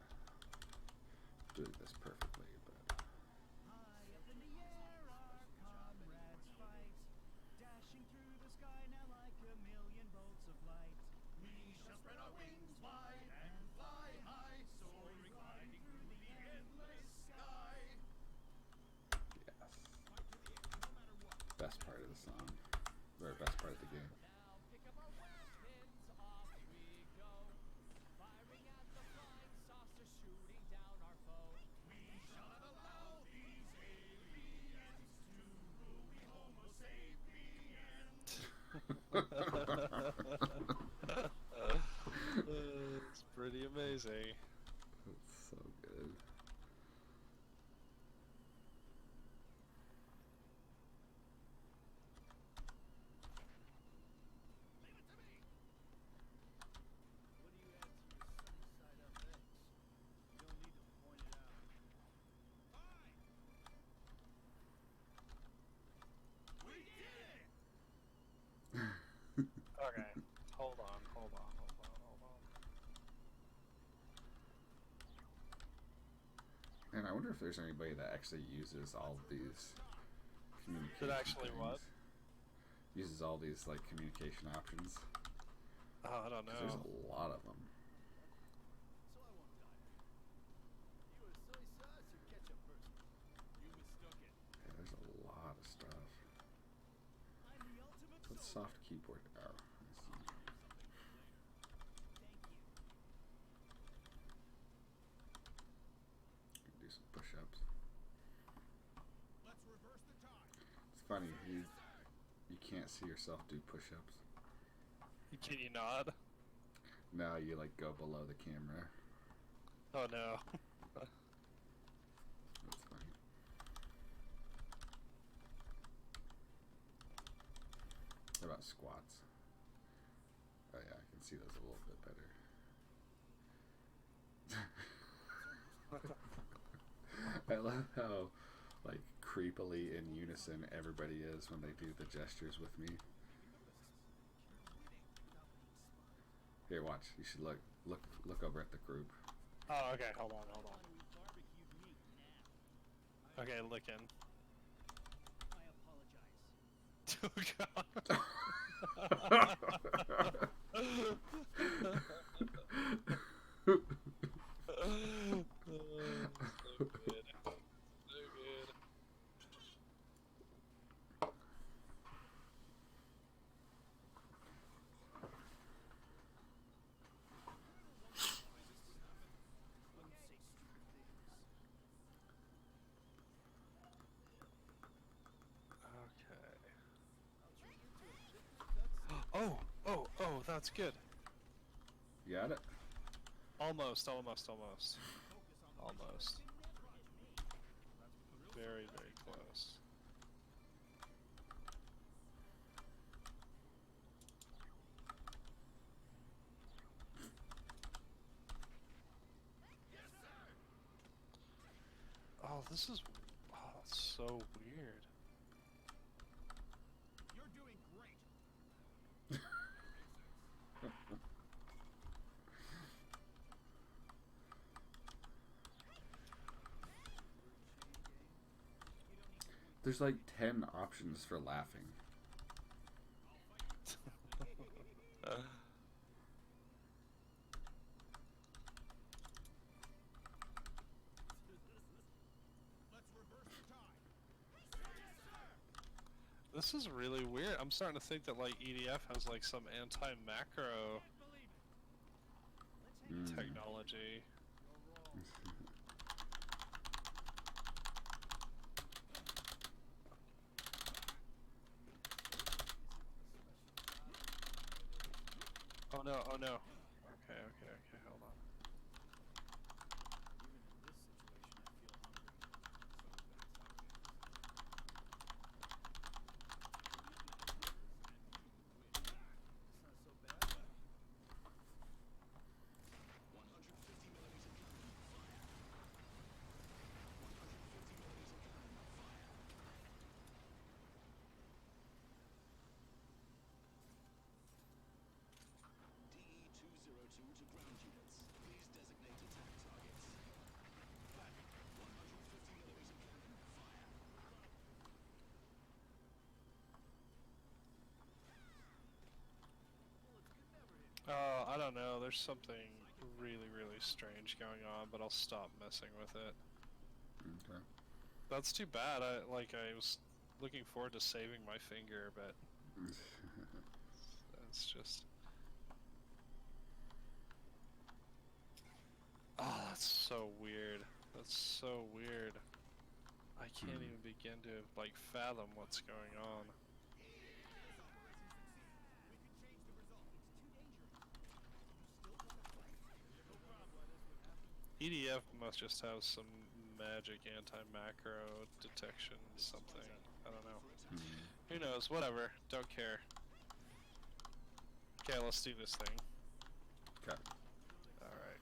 doing this perfectly, but... Best part of the song, or best part of the game. It's pretty amazing. That's so good. Okay, hold on. And I wonder if there's anybody that actually uses all of these communication That actually things. what? Uses all these like communication options. Oh, I don't 'Cause there's know. a lot of them. Yeah, there's a lot of stuff. What's soft keyboard? Oh, I see. Do some push-ups. It's funny, you can't see yourself do push-ups. Can you not? No, you like go below the camera. Oh no. That's funny. What about squats? Oh yeah, I can see those a little bit better. I love how like creepily in unison everybody is when they do the gestures with me. Here, watch. You should look over at the group. Oh, okay, hold on. Okay, looking. Oh, God. So good. So good. Okay. it's good. You got it? Almost. Almost. Very, very close. Oh, this is... Oh, that's so weird. You're doing great. There's like 10 options for laughing. Let's reverse the tide. This is really weird. I'm starting to think that like EDF has like some anti-macro technology. Oh no, oh no. Okay, hold on. Oh, I don't know. There's something really, really strange going on, but I'll stop messing with it. Okay. That's too bad. I was looking forward to saving my finger, but that's just... Oh, that's so weird. That's so weird. I can't even begin to like fathom what's going on. EDF must just have some magic anti-macro detection something. I don't know. Who knows? Whatever. Don't care. Okay, let's do this thing. Okay. Alright.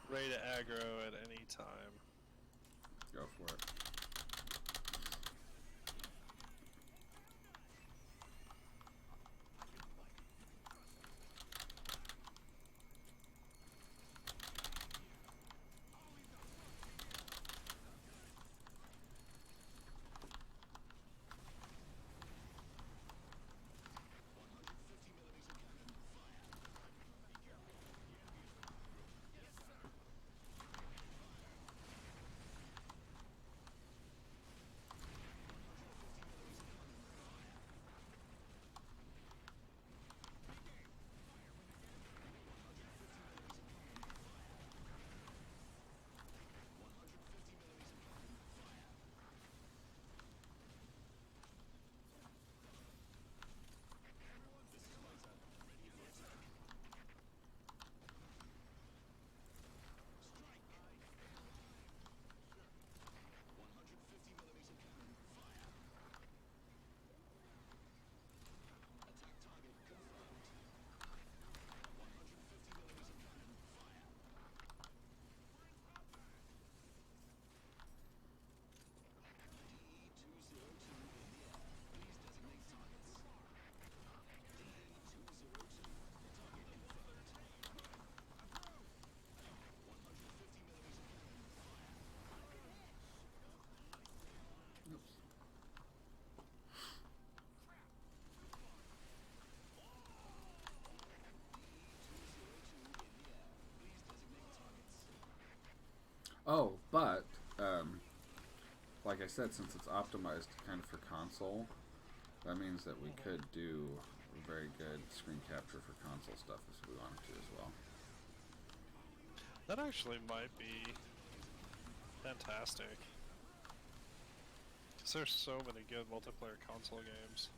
Ready to aggro at any time. Go for it. Oh, but like I said, since it's optimized kind of for console, that means that we could do a very good screen capture for console stuff if we wanted to as well. That actually might be fantastic. Because there's so many good multiplayer console games.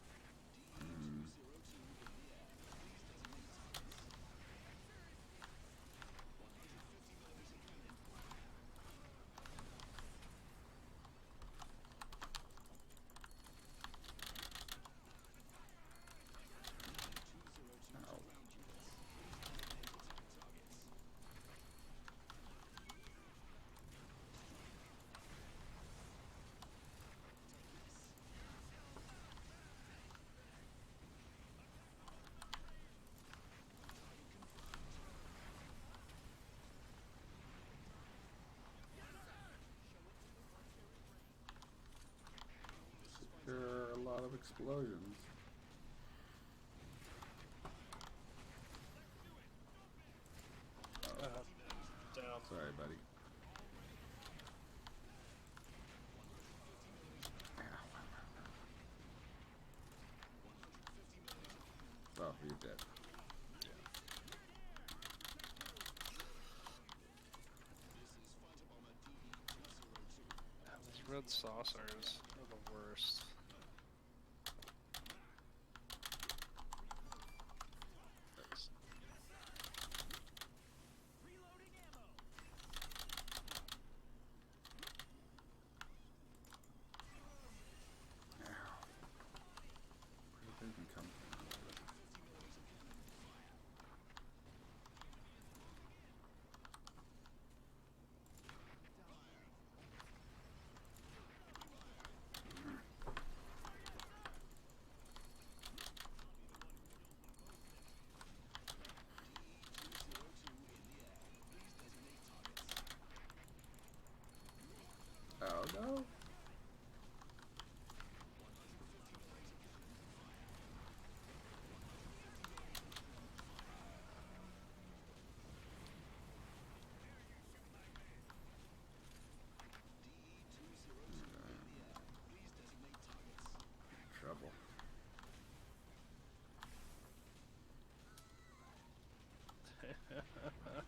explosions. Down. Sorry, buddy. Oh, you're dead. These red saucers are the worst. Thanks. Where did they even come from? Oh no! Trouble.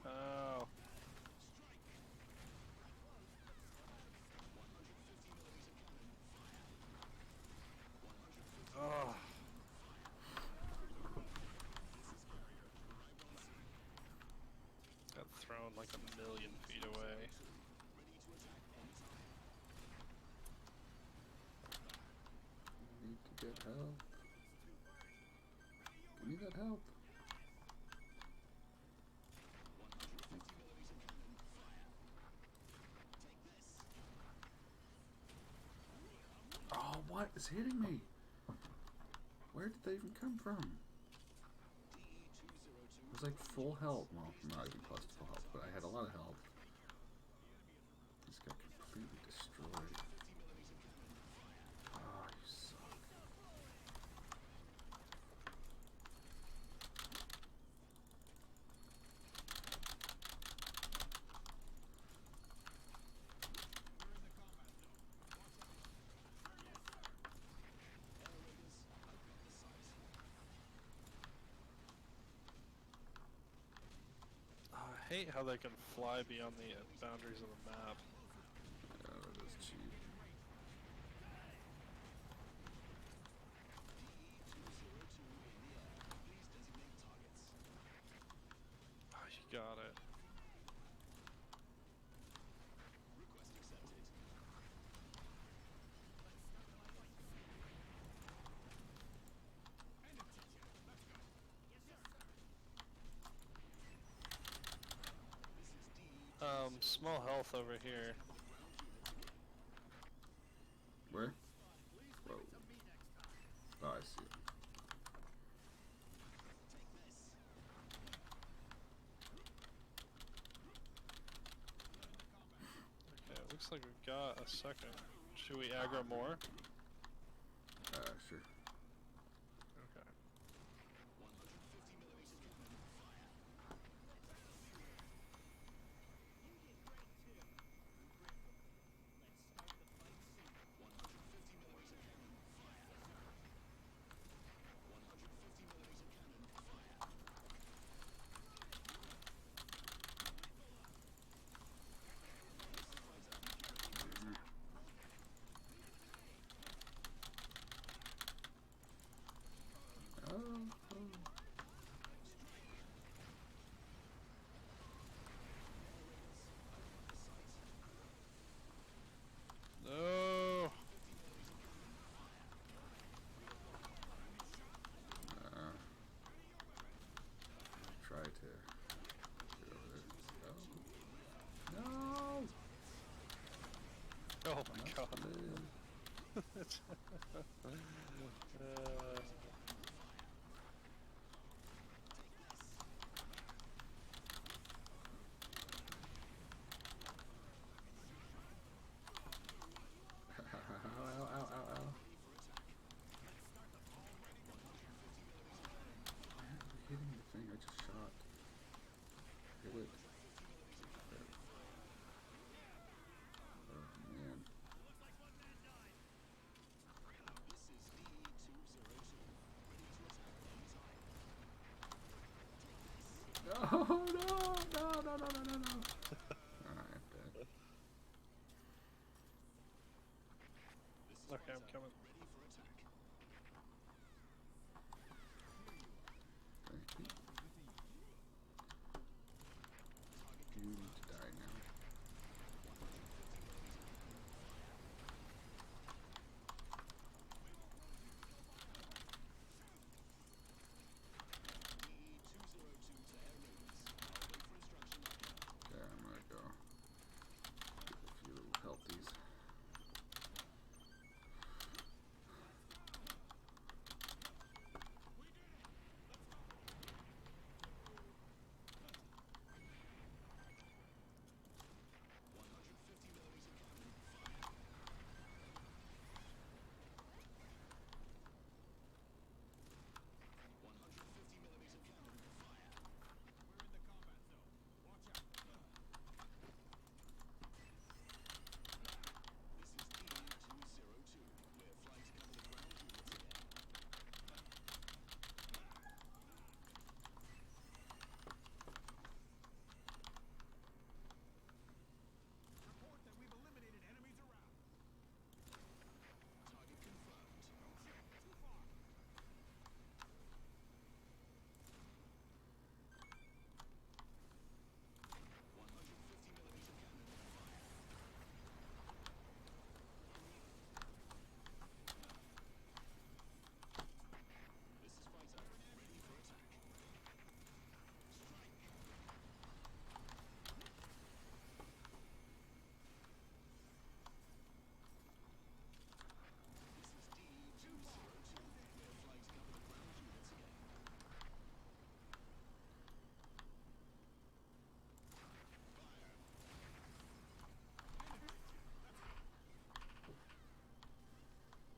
Oh. Oh. Got thrown like a million feet away. Need to get help. Give me that help. Oh, what is hitting me? Where did they even come from? It was like full health. Well, not even close to full health, but I had a lot of health. This got completely destroyed. Oh, you suck. I hate how they can fly beyond the boundaries of the map. Yeah, that is cheap. Oh, you got it. Small health over here. Where? Whoa. Oh, I see. Okay, it looks like we've got a second. Should we aggro more? Sure. Okay. Oh, oh. No. Try to get over there. Oh. No! Oh my Must god. live. Ow, ow, ow, ow, ow. coming. Thank you. You need to die now. Okay, I'm gonna go get a few little healthies. Report that we've eliminated enemies around. Target confirmed. Too far.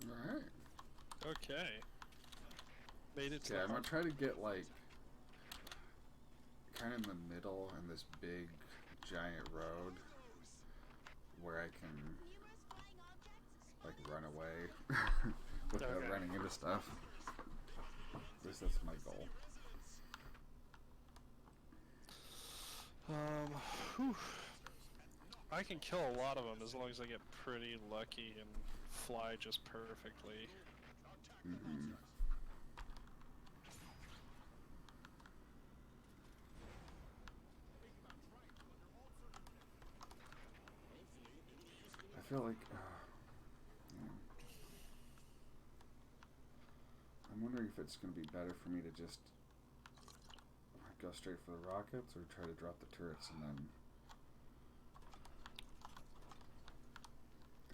Alright. Okay. Made it to Okay, the I'm gonna hard. try to get like kind of in the middle in this big giant road where I can like run away without Okay. running into stuff. At least that's my goal. Whew. I can kill a lot of them as long as I get pretty lucky and fly just perfectly. Mm-hmm. I feel like yeah. I'm wondering if it's going to be better for me to just go straight for the rockets or try to drop the turrets and then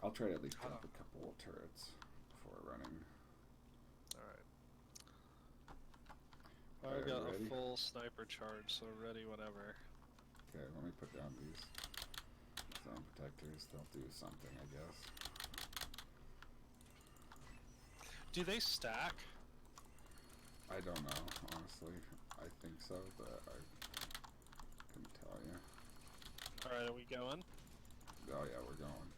I'll try to at least drop a couple of turrets before running. Alright. Alright, I've got a ready? full sniper charge, so ready whenever. Okay, let me put down these zone protectors. They'll do something, I guess. Do they stack? I don't know, honestly. I think so, but I couldn't tell you. Alright, are we going? Oh yeah, we're going.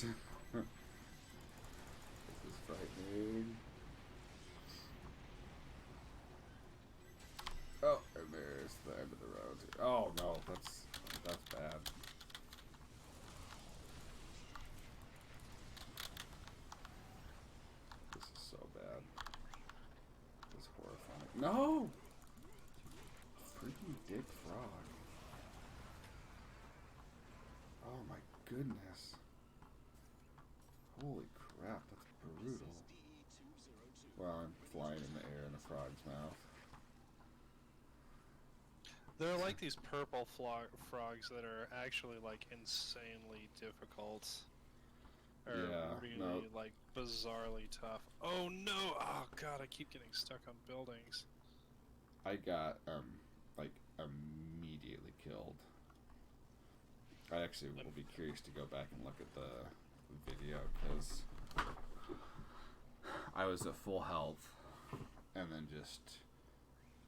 This is frightening. Oh, and there's the end of the road. Oh no, that's bad. This is so bad. This is horrifying. No! Freaking dick frog. Oh my goodness. Holy crap, that's brutal. Well, I'm flying in the air in a frog's mouth. They're like these purple frogs that are actually like insanely difficult. Or Yeah, really no. like bizarrely tough. Oh no! Oh god, I keep getting stuck on buildings. I got like immediately killed. I actually will be curious to go back and look at the video because I was at full health, and then just,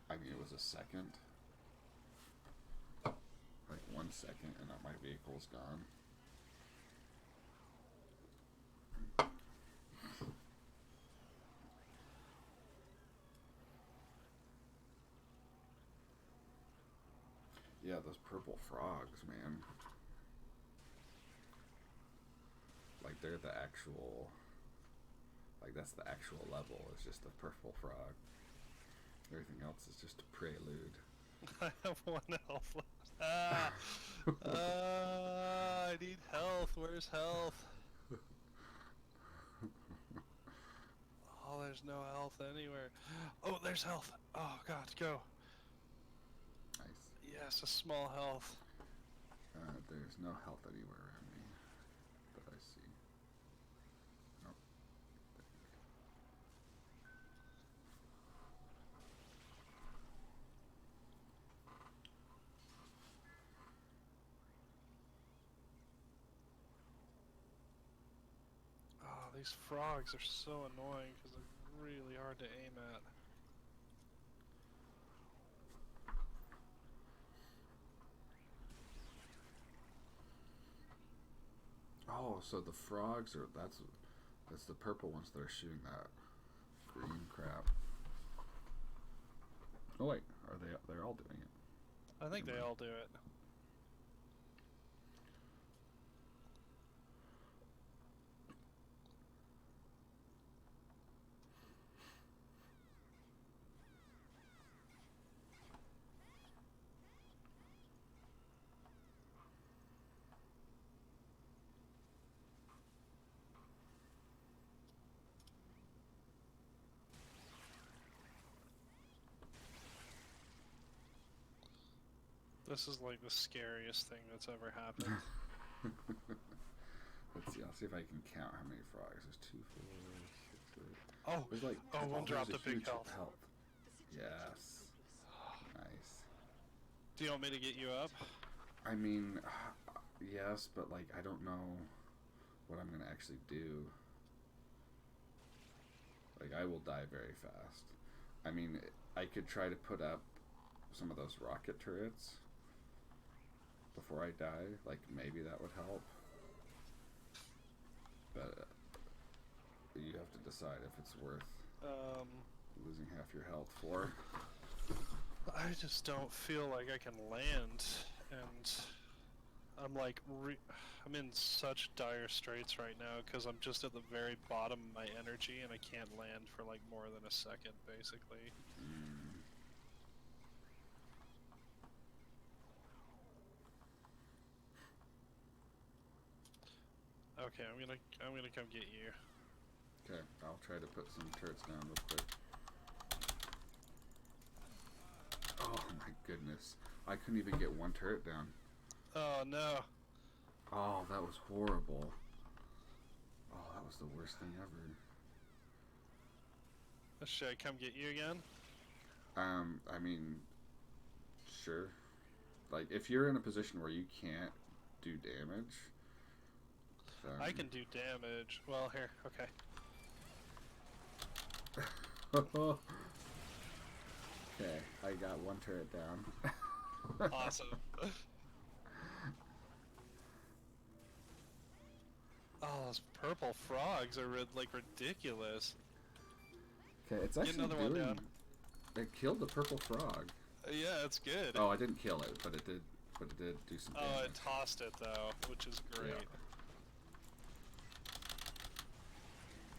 I mean, it was a second, like 1 second, and my vehicle's gone. Yeah, those purple frogs, man. Like, they're the actual... Like, that's the actual level. It's just a purple frog. Everything else is just a prelude. I have 1 health left. Ah! I need health. Where's health? Oh, there's no health anywhere. Oh, there's health. Oh, God, go. Nice. Yes, a small health. There's no health anywhere around me that I see. Nope. Oh, these frogs are so annoying because they're really hard to aim at. Oh, so the frogs are... That's the purple ones that are shooting that green crap. Oh, wait. Are they... They're all doing it. I think they all do it. This is like the scariest thing that's ever happened. Let's see. I'll see if I can count how many frogs. There's 2, 4, 6, 8. Oh, There's like... oh, one there's dropped a big huge health. Yes. Nice. Do you want me to get you up? I mean, yes, but like I don't know what I'm gonna actually do. Like I will die very fast. I mean, I could try to put up some of those rocket turrets before I die. Like maybe that would help. But you have to decide if it's worth losing half your health for. I just don't feel like I can land, and I'm like, I'm in such dire straits right now because I'm just at the very bottom of my energy and I can't land for like more than a second, basically. Okay, I'm gonna come get you. Okay, I'll try to put some turrets down real quick. Oh my goodness. I couldn't even get one turret down. Oh no. Oh, that was horrible. Oh, that was the worst thing ever. Should I come get you again? I mean, sure. Like, if you're in a position where you can't do damage... I can do damage. Well, here, okay. Okay, I got one turret down. Awesome. Oh, those purple frogs are like ridiculous. Okay, it's Get actually another one down. It killed the purple frog. Yeah, it's good. Oh, I didn't kill it, but it did do some damage. Oh, it tossed it though, which is great. Yeah.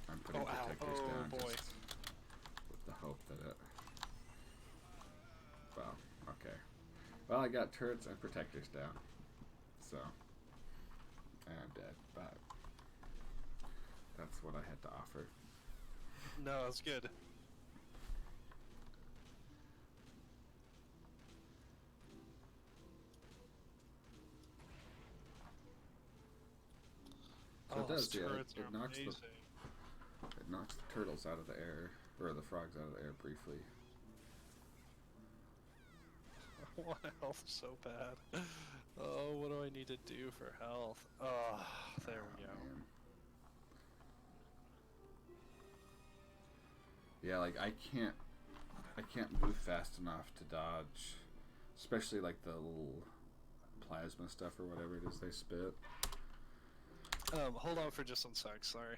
I'm putting protectors down boy. just with the hope that it... Well, okay. Well, I got turrets and protectors down. So, and I'm dead, but that's what I had to offer. No, it's good. So it does, yeah. Turrets It are knocks amazing. it knocks the turtles out of the air, or the frogs out of the air briefly. One health so bad. Oh, what do I need to do for health? Oh, there we go. Man. Yeah, like I can't move fast enough to dodge, especially like the little plasma stuff or whatever it is they spit. Hold on for just 1 sec, sorry.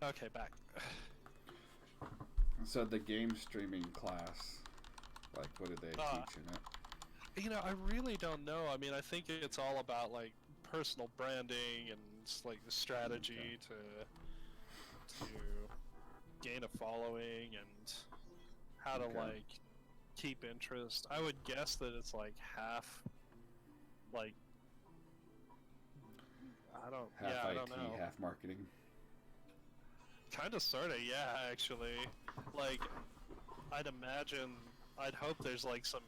Okay, back. So the game streaming class, like, what do they teach in it? You know, I really don't know. I mean, I think it's all about like personal branding and like the strategy to gain a following and how to like keep interest. I would guess that it's like half, like I don't, Half yeah, I IT, don't know. half marketing. Kind of, sort of, yeah, actually. Like, I'd hope there's like some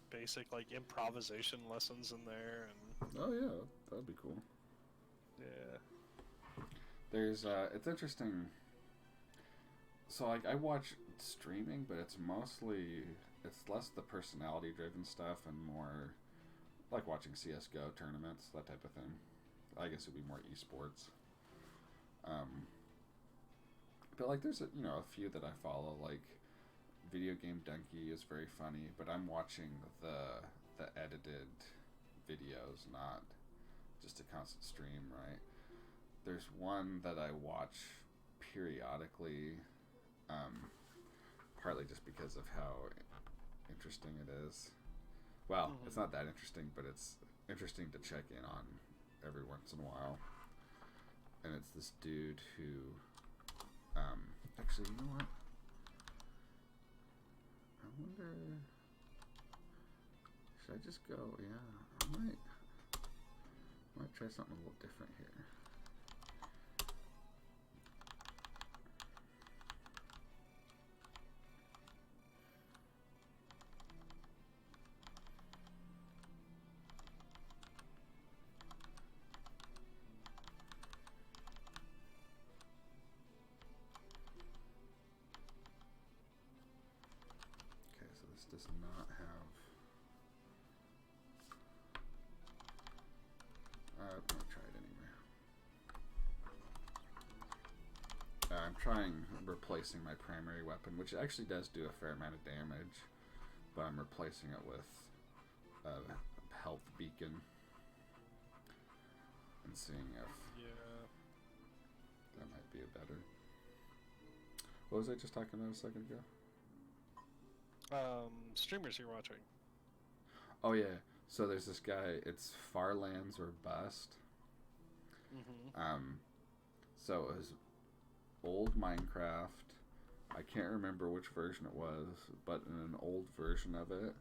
basic like improvisation lessons in there, and Oh yeah, that'd be cool. yeah. There's it's interesting. So like I watch streaming, but it's less the personality driven stuff and more like watching CS:GO tournaments, that type of thing. I guess it'd be more esports. But like there's a few that I follow, like Video Game Donkey is very funny, but I'm watching the edited videos, not just a constant stream, right? There's one that I watch periodically, partly just because of how interesting it is. Well, it's not that interesting, but it's interesting to check in on every once in a while. And it's this dude who, actually, you know what? I wonder, should I just go? Yeah, I might try something a little different here. Okay, so this does not have. I'm gonna try it anyway. I'm trying replacing my primary weapon, which actually does do a fair amount of damage, but I'm replacing it with a health beacon and seeing if that might be a better. What was I just talking about a second ago? Streamers you're watching. Oh yeah, so there's this guy. It's Farlands or Bust. So it was old Minecraft. I can't remember which version it was, but in an old version of it,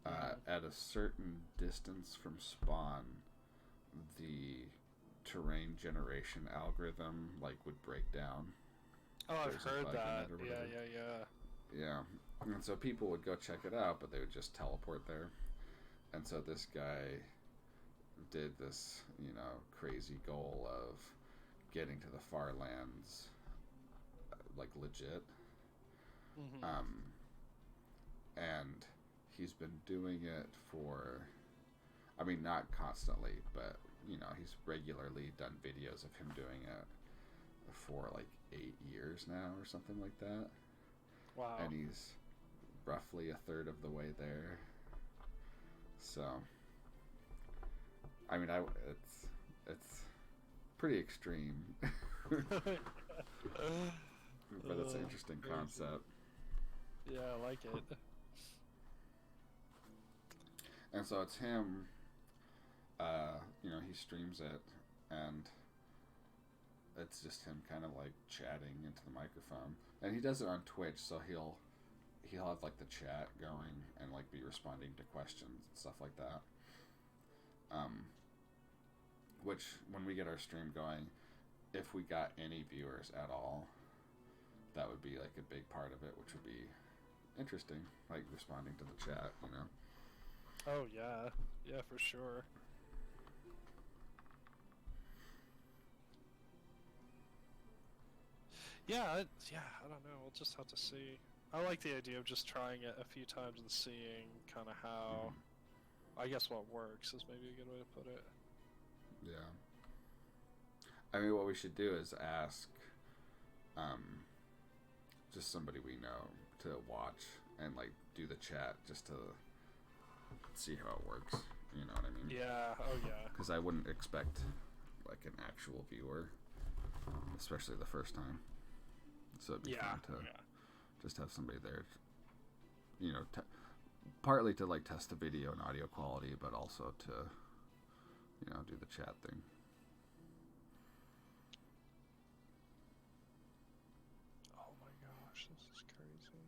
at a certain distance from spawn, the terrain generation algorithm would break down. Oh, I've heard that. Yeah. Yeah, and so people would go check it out, but they would just teleport there. And so this guy did this, crazy goal of getting to the far lands, legit. And he's been doing it for, I mean, not constantly, but, he's regularly done videos of him doing it for 8 years now or something like that. Wow. And he's roughly a third of the way there. So, I mean, it's pretty extreme, but it's an interesting concept. Yeah, I like it. And so it's him. He streams it, and it's just him kind of like chatting into the microphone, and he does it on Twitch, so he'll have like the chat going and like be responding to questions and stuff like that. Which when we get our stream going, if we got any viewers at all, that would be like a big part of it, which would be interesting, like responding to the chat, you know. Oh yeah, yeah for sure. Yeah, I don't know. We'll just have to see. I like the idea of just trying it a few times and seeing kind of how. I guess what works is maybe a good way to put it. Yeah. I mean, what we should do is ask, just somebody we know to watch and like do the chat just to see how it works. You know what I mean? Yeah. Oh yeah. Because I wouldn't expect like an actual viewer, especially the first time. So it'd be fun to just have somebody there, you know, partly to like test the video and audio quality, but also to, you know, do the chat thing. Oh my gosh, this is crazy.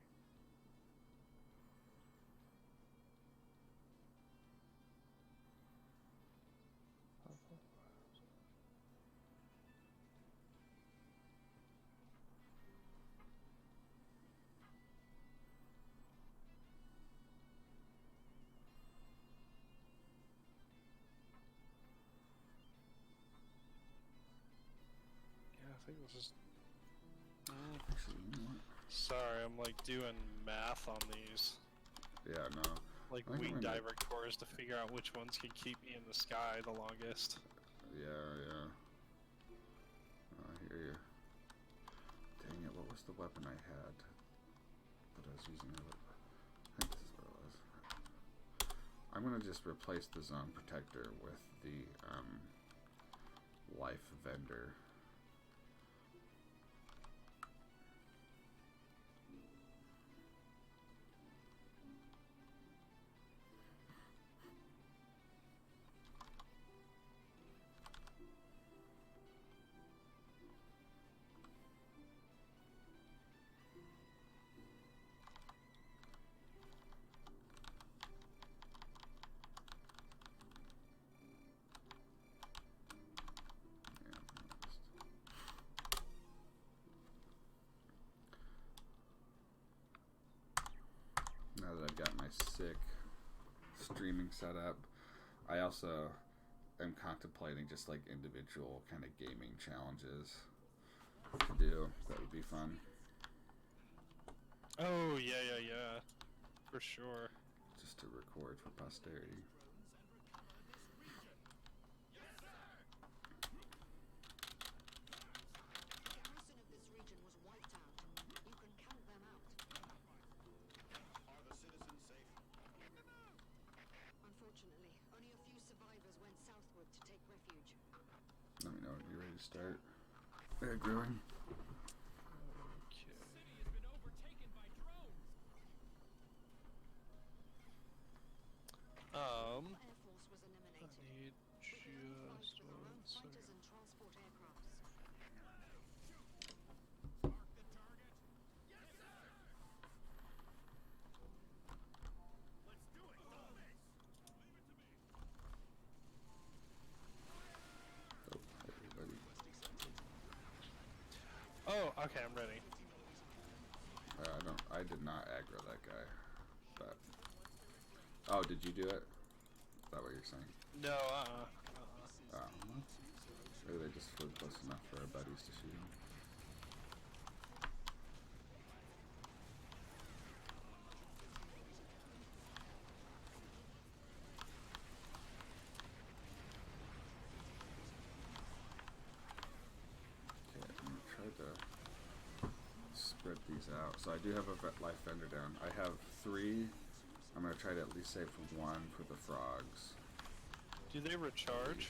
I think this is. Actually, you know what? Sorry, I'm like doing math on these. Yeah, no. Like I think wing I'm gonna- diver cores to figure out which ones can keep me in the sky the longest. Yeah. I hear you. Dang it, what was the weapon I had that I was using earlier? I think this is what it was. I'm gonna just replace the zone protector with the life vendor. Now that I've got my sick streaming set up, I also am contemplating just like individual kind of gaming challenges to do. That would be fun. Oh yeah, for sure. Just to record for posterity. Let me know when you're ready to start. There, growing. I need just one second. Oh, everybody. Oh, okay, I'm ready. I did not aggro that guy. But. Oh, did you do it? Is that what you're saying? No, Oh, well, maybe they just flew close enough for our buddies to shoot him. Okay, I'm gonna try to spread these out. So I do have a life vendor down. I have 3. I'm gonna try to at least save 1 for the frogs. do they recharge?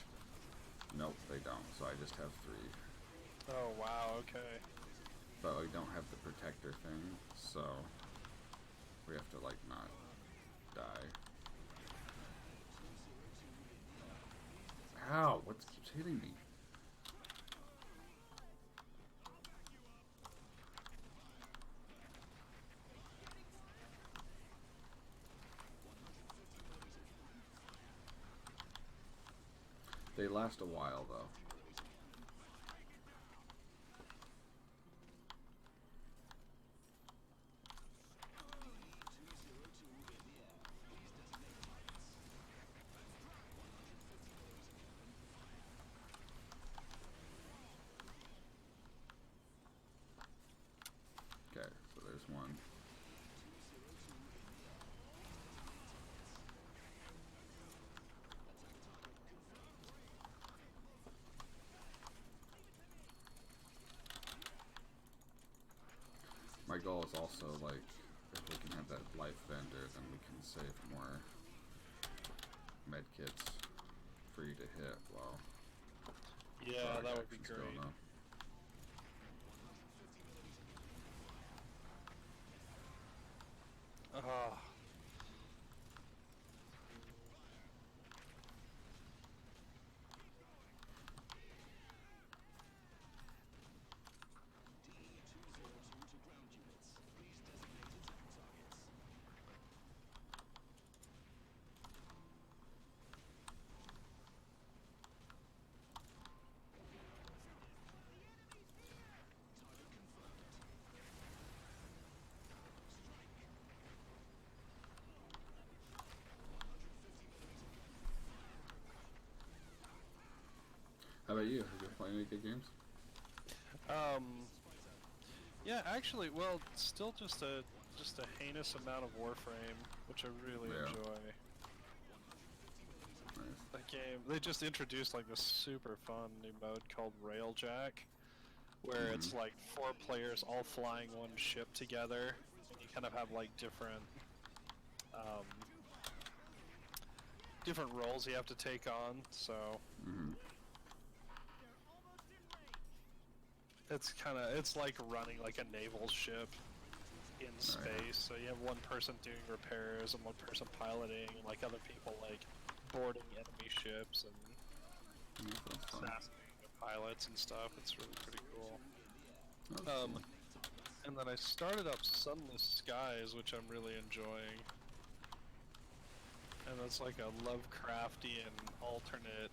Nope, they don't. So I just have 3. Oh wow, okay. But we don't have the protector thing, so we have to like not die. Ow! What keeps hitting me? They last a while though. Okay, so there's one. My goal is also, like, if we can have that life vendor, then we can save more medkits for you to hit while Yeah, frog that would be action's great. going on. Ah. How about you? Have you been playing any good games? Yeah, actually, well, still just a heinous amount of Warframe, which I really Yeah. enjoy. Nice. That game, they just introduced like this super fun new mode called Railjack, where it's like 4 players all flying one ship together, and you kind of have like um, different roles you have to take on. So it's like running like a naval ship in space. So you have one person doing repairs and one person piloting, and like other people like boarding enemy ships and That's fun. assassinating the pilots and stuff. It's really pretty cool. That's cool. And then I started up Sunless Skies, which I'm really enjoying. And that's like a Lovecraftian alternate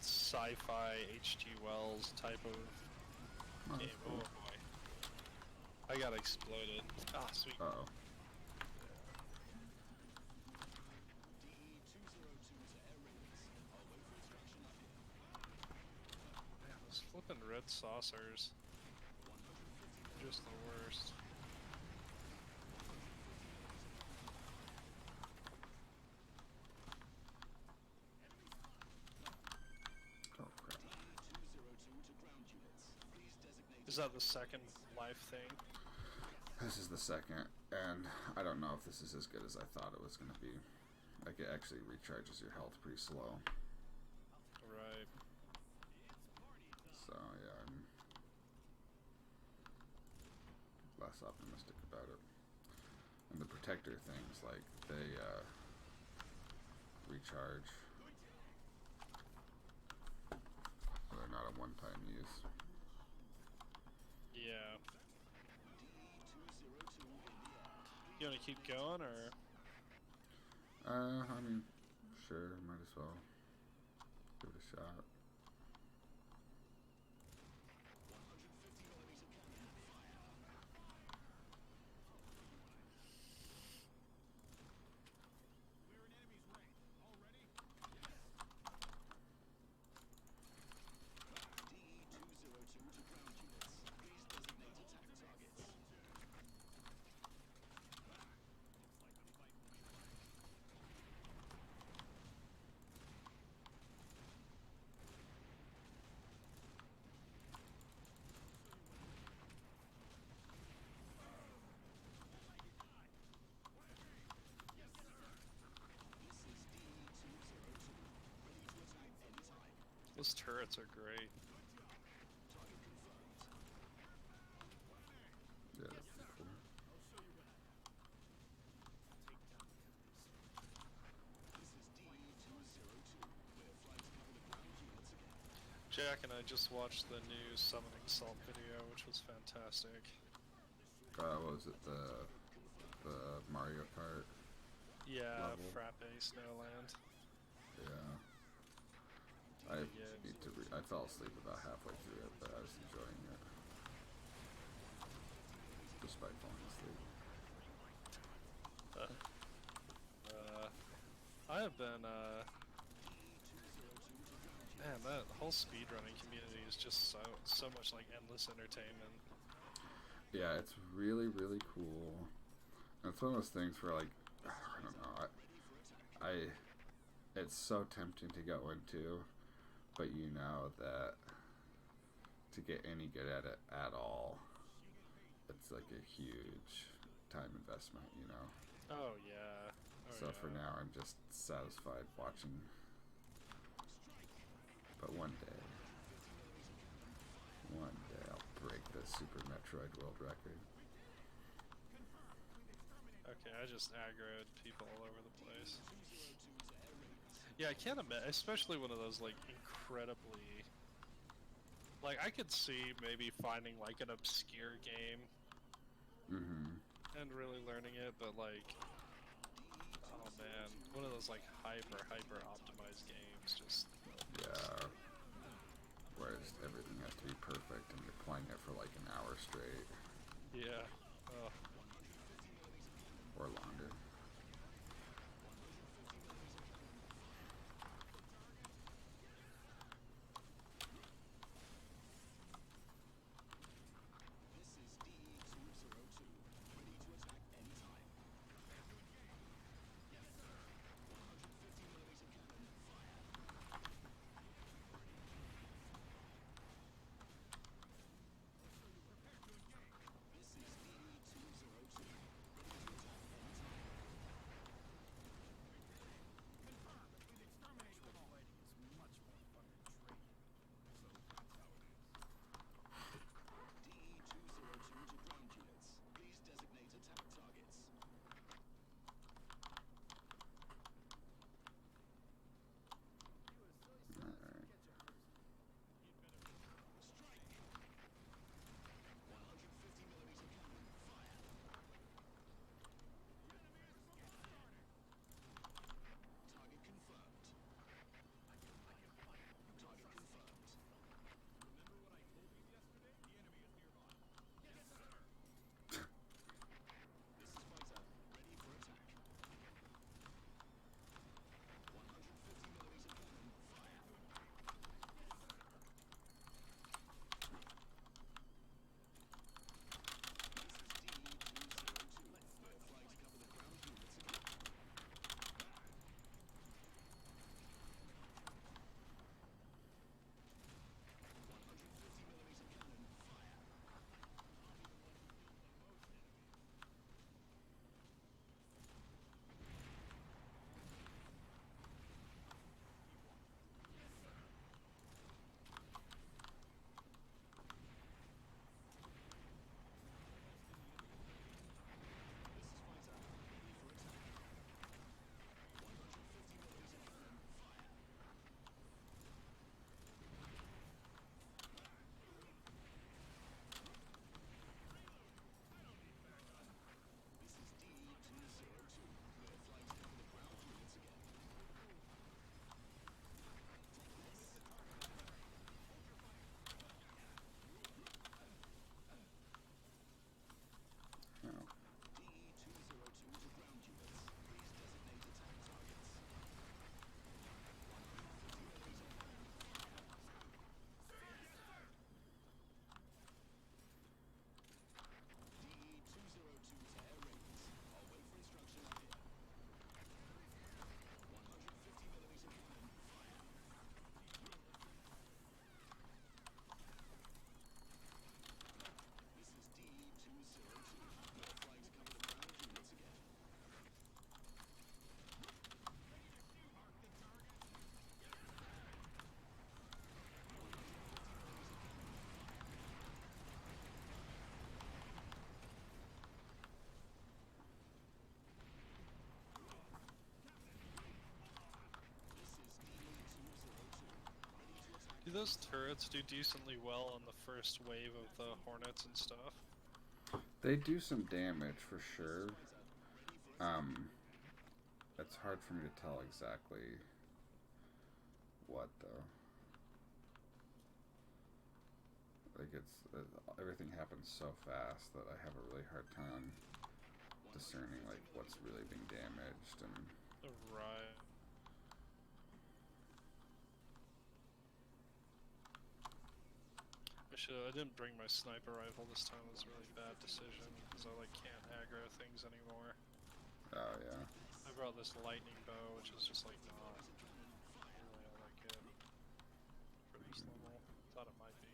sci-fi H.G. Wells type of Oh, game. that's cool. Oh boy. I got exploded. Ah, sweet. Uh-oh. Man, those flippin' red saucers. Just the worst. Oh, crap. Is that the second life thing? This is the second, and I don't know if this is as good as I thought it was going to be. Like, it actually recharges your health pretty slow. Right. So, yeah, I'm less optimistic about it. And the protector things, like, they, recharge. They're not a one-time use. Yeah. You wanna keep going, or? I mean, sure, might as well give it a shot. We're an enemy's way. All ready? Those turrets are great. Yeah, that's pretty cool. Jack and I just watched the new Summoning Salt video, which was fantastic. What was it, the Mario Kart? Yeah, Level. Frappe Snowland. Yeah. I games. need to. I fell asleep about halfway through it, but I was enjoying it, despite falling asleep. I have been, man, that whole speedrunning community is just so much like endless entertainment. Yeah, it's really really cool. And it's one of those things where like I don't know. I it's so tempting to go into, but you know that to get any good at it at all, it's like a huge time investment, you know. Oh yeah. Oh So for yeah. now, I'm just satisfied watching. But one day, I'll break the Super Metroid World Record. Okay, I just aggroed people all over the place. Yeah, I can't imagine, especially one of those like incredibly. Like I could see maybe finding like an obscure game Mm-hmm. and really learning it, but like, oh man, one of those like hyper optimized games just. Yeah. Whereas everything has to be perfect, and you're playing it for like an hour straight Yeah. Oh. or longer. Do those turrets do decently well on the first wave of the hornets and stuff? They do some damage for sure. It's hard for me to tell exactly what though. like it's everything happens so fast that I have a really hard time discerning like what's really being damaged and. Right. I didn't bring my sniper rifle this time. It was a really bad decision because I like can't aggro things anymore. Oh yeah. I brought this lightning bow, which is just like not really all that good for this level. Thought it might be.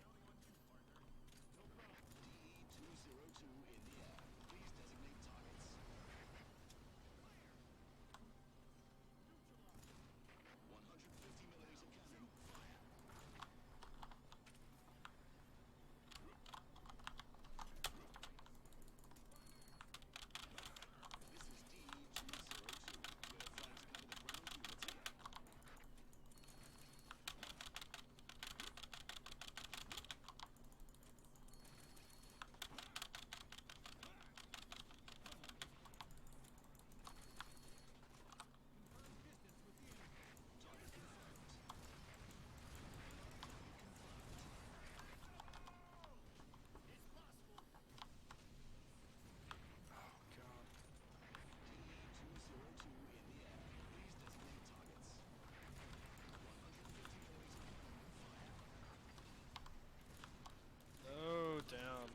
Oh, down.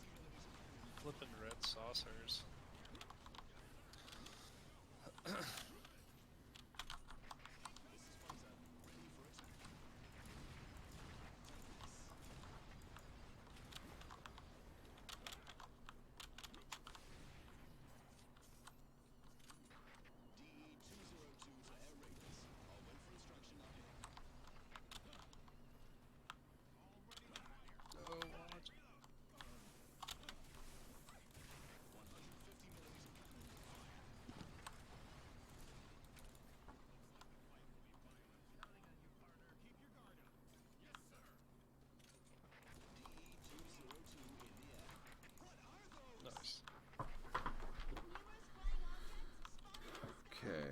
Flippin' red saucers. Oh, watch. Nice. Okay.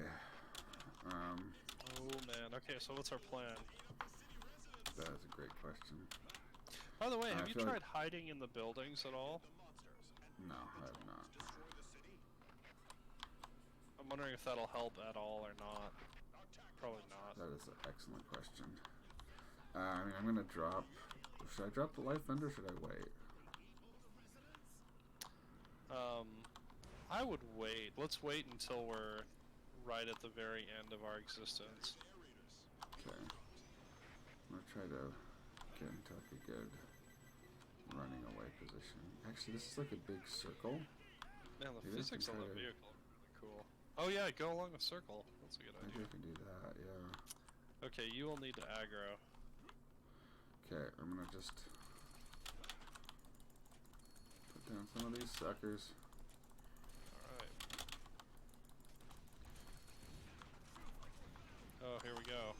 Oh man. Okay, so what's our plan? That is a great question. By the way, I have you feel tried like- hiding in the buildings at all? No, I have not. I'm wondering if that'll help at all or not. Probably not. That is an excellent question. I mean, I'm gonna drop. Should I drop the life vendor or should I wait? I would wait. Let's wait until we're right at the very end of our existence. Okay. I'm gonna try to get into like a good running away position. Actually, this is like a big circle. Man, the Maybe I physics can on try the to- vehicle are really cool. Oh yeah, go along the circle. That's a good Maybe idea. I can do that, yeah. Okay, you will need to aggro. Okay, I'm gonna just put down some of these suckers. Alright. Oh, here we go.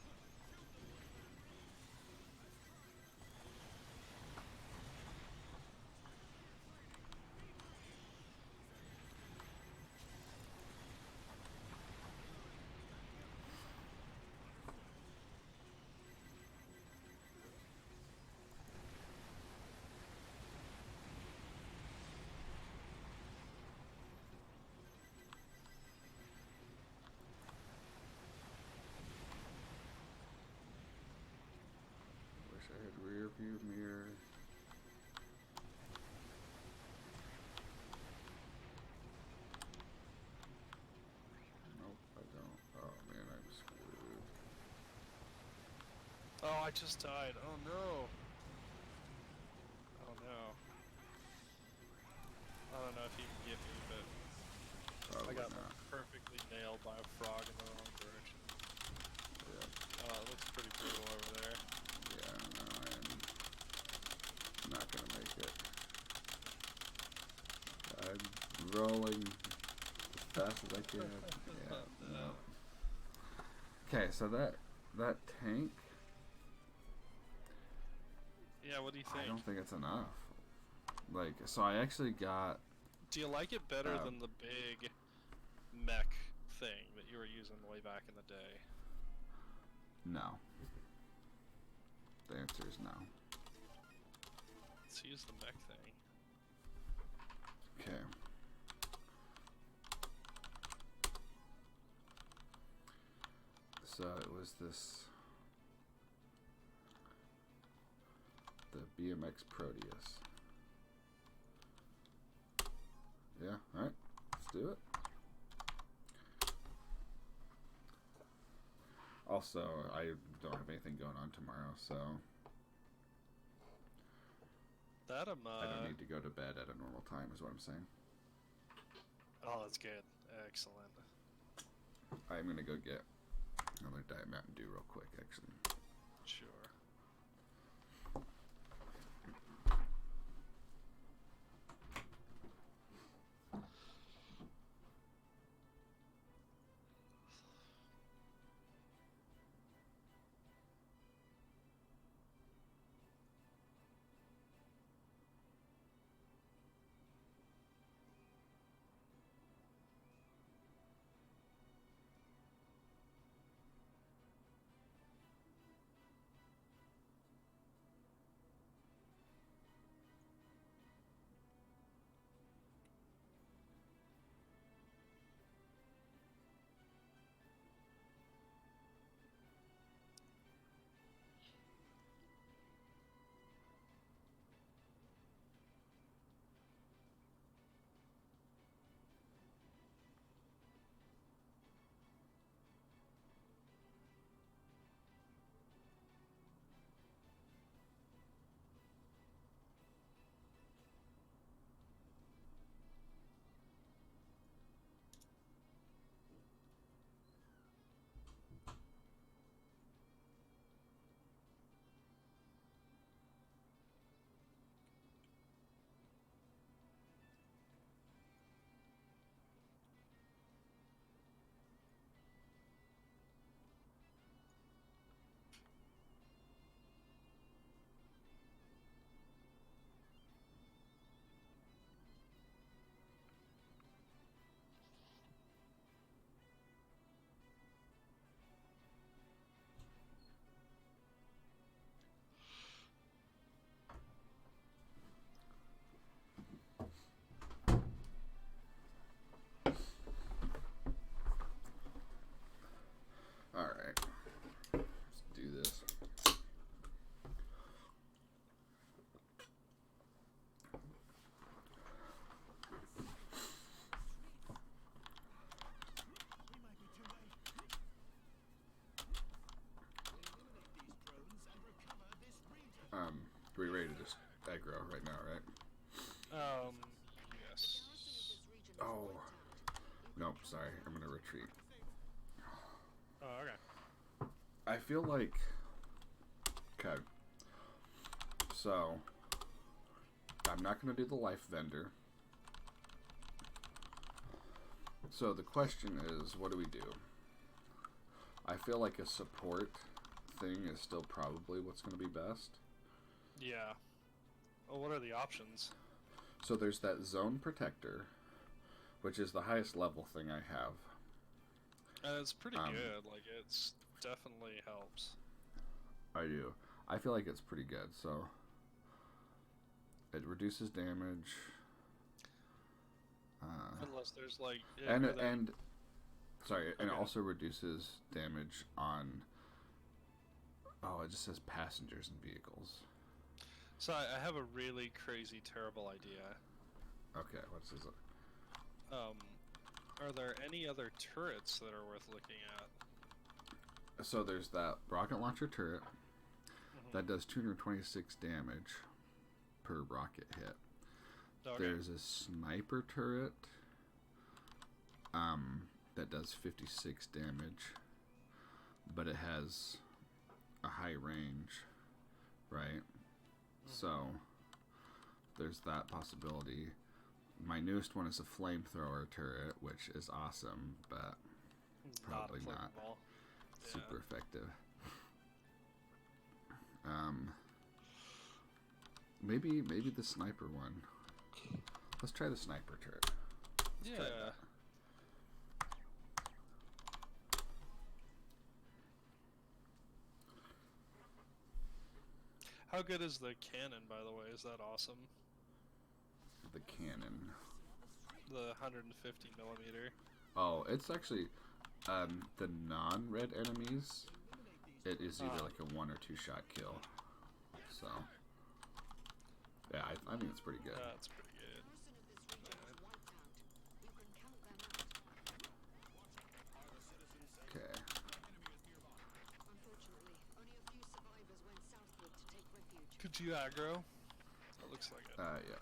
Wish I had rear view mirror. Nope, I don't. Oh man, I'm screwed. Oh, I just died. Oh no. Oh no. I don't know if you can get me, but Probably I got not. perfectly nailed by a frog in the wrong direction. Yeah, Oh, it looks pretty brutal over there. yeah, no, I'm not gonna make it. I'm rolling as fast as I can. Yeah, no. Okay, so that tank, Yeah, what do you I think? don't think it's enough. Like, so I actually got. Do you like it better than the big mech thing that you were using way back in the day? No. The answer is no. let's use the mech thing. Okay. So it was this. The BMX Proteus. Yeah, alright. Let's do it. Also, I don't have anything going on tomorrow, so That I don't need to go to bed at a normal time, is what I'm saying. Oh, that's good. Excellent. I'm gonna go get another Diet Mountain Dew real quick, actually. Sure. Alright. Let's do this. We might be too late. Eliminate these drones and recover this region. We're ready to just aggro right now, right? Yes. Oh. Nope, sorry. I'm gonna retreat. Oh, okay. I feel like... Okay. So... I'm not gonna do the life vendor. So the question is, what do we do? I feel like a support thing is still probably what's gonna be best. Yeah. Well, what are the options? So there's that zone protector, which is the highest level thing I have. And it's pretty good. Like, it's definitely helps. I do. I feel like it's pretty good. So it reduces damage. Unless there's like And Okay. it also reduces damage on. Oh, it just says passengers and vehicles. So I have a really crazy, terrible idea. Okay, what's this? Are there any other turrets that are worth looking at? So there's that rocket launcher turret that does 226 damage per rocket hit. Okay. There's a sniper turret that does 56 damage, but it has a high range, right? So there's that possibility. My newest one is a flamethrower turret, which is awesome, but probably not applicable. super effective. Maybe the sniper one. Let's try the sniper turret. Let's try that. How How good is the cannon, by the way? Is that awesome? The cannon. The 150 millimeter. Oh, it's actually the non-red enemies. It is either like a 1 or 2 shot kill. So yeah, I think it's pretty good. That's pretty good. Okay. Could you aggro? That looks like it. Yeah.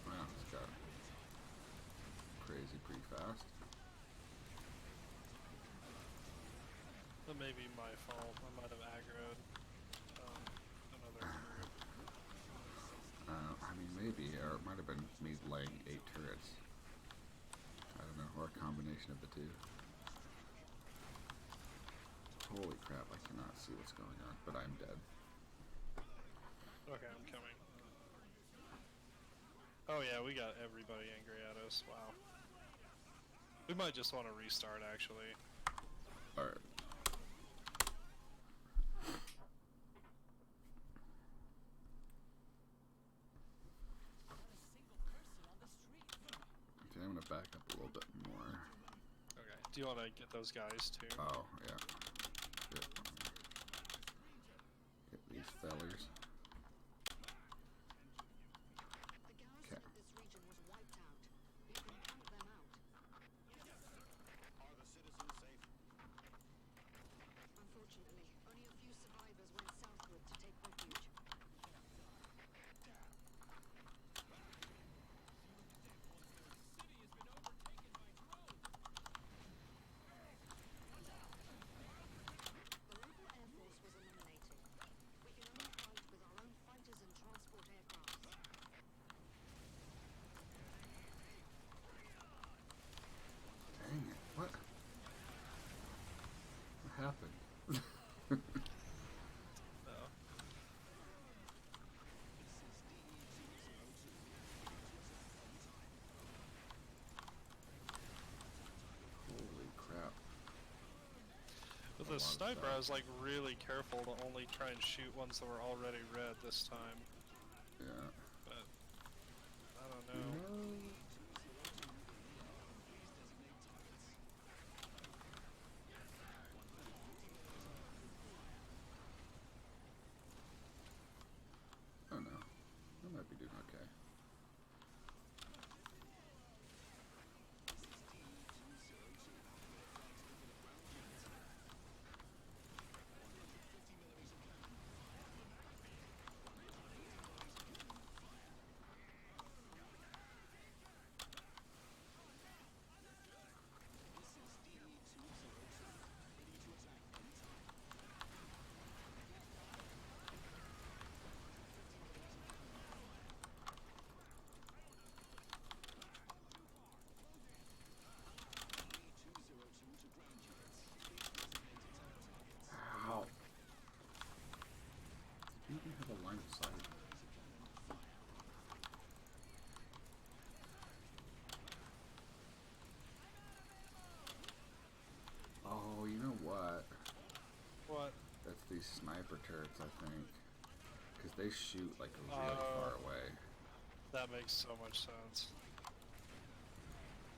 Wow, it's got crazy pretty fast. That may be my fault. I might have aggroed another group. I mean, maybe, or it might have been me laying 8 turrets. I don't know, or a combination of the two. Holy crap, I cannot see what's going on, but I'm dead. Okay, I'm coming. Oh yeah, we got everybody angry at us. Wow. We might just want to restart, actually. Alright. Okay, I'm gonna back up a little bit more. Okay. Do you want to get those guys too? Oh, yeah. Shit. Get these fellers. Okay. Dang it, what? What happened? No. Holy crap. With A lot the of sniper, stuff. I was like really careful to only try and shoot ones that were already red this time. Yeah. But I don't You know. know, I don't know. I might be doing okay. Ow. Did you even have a line of sight? Oh, you know what? What? That's these sniper turrets, I think. Because they shoot like really far away. That makes so much sense.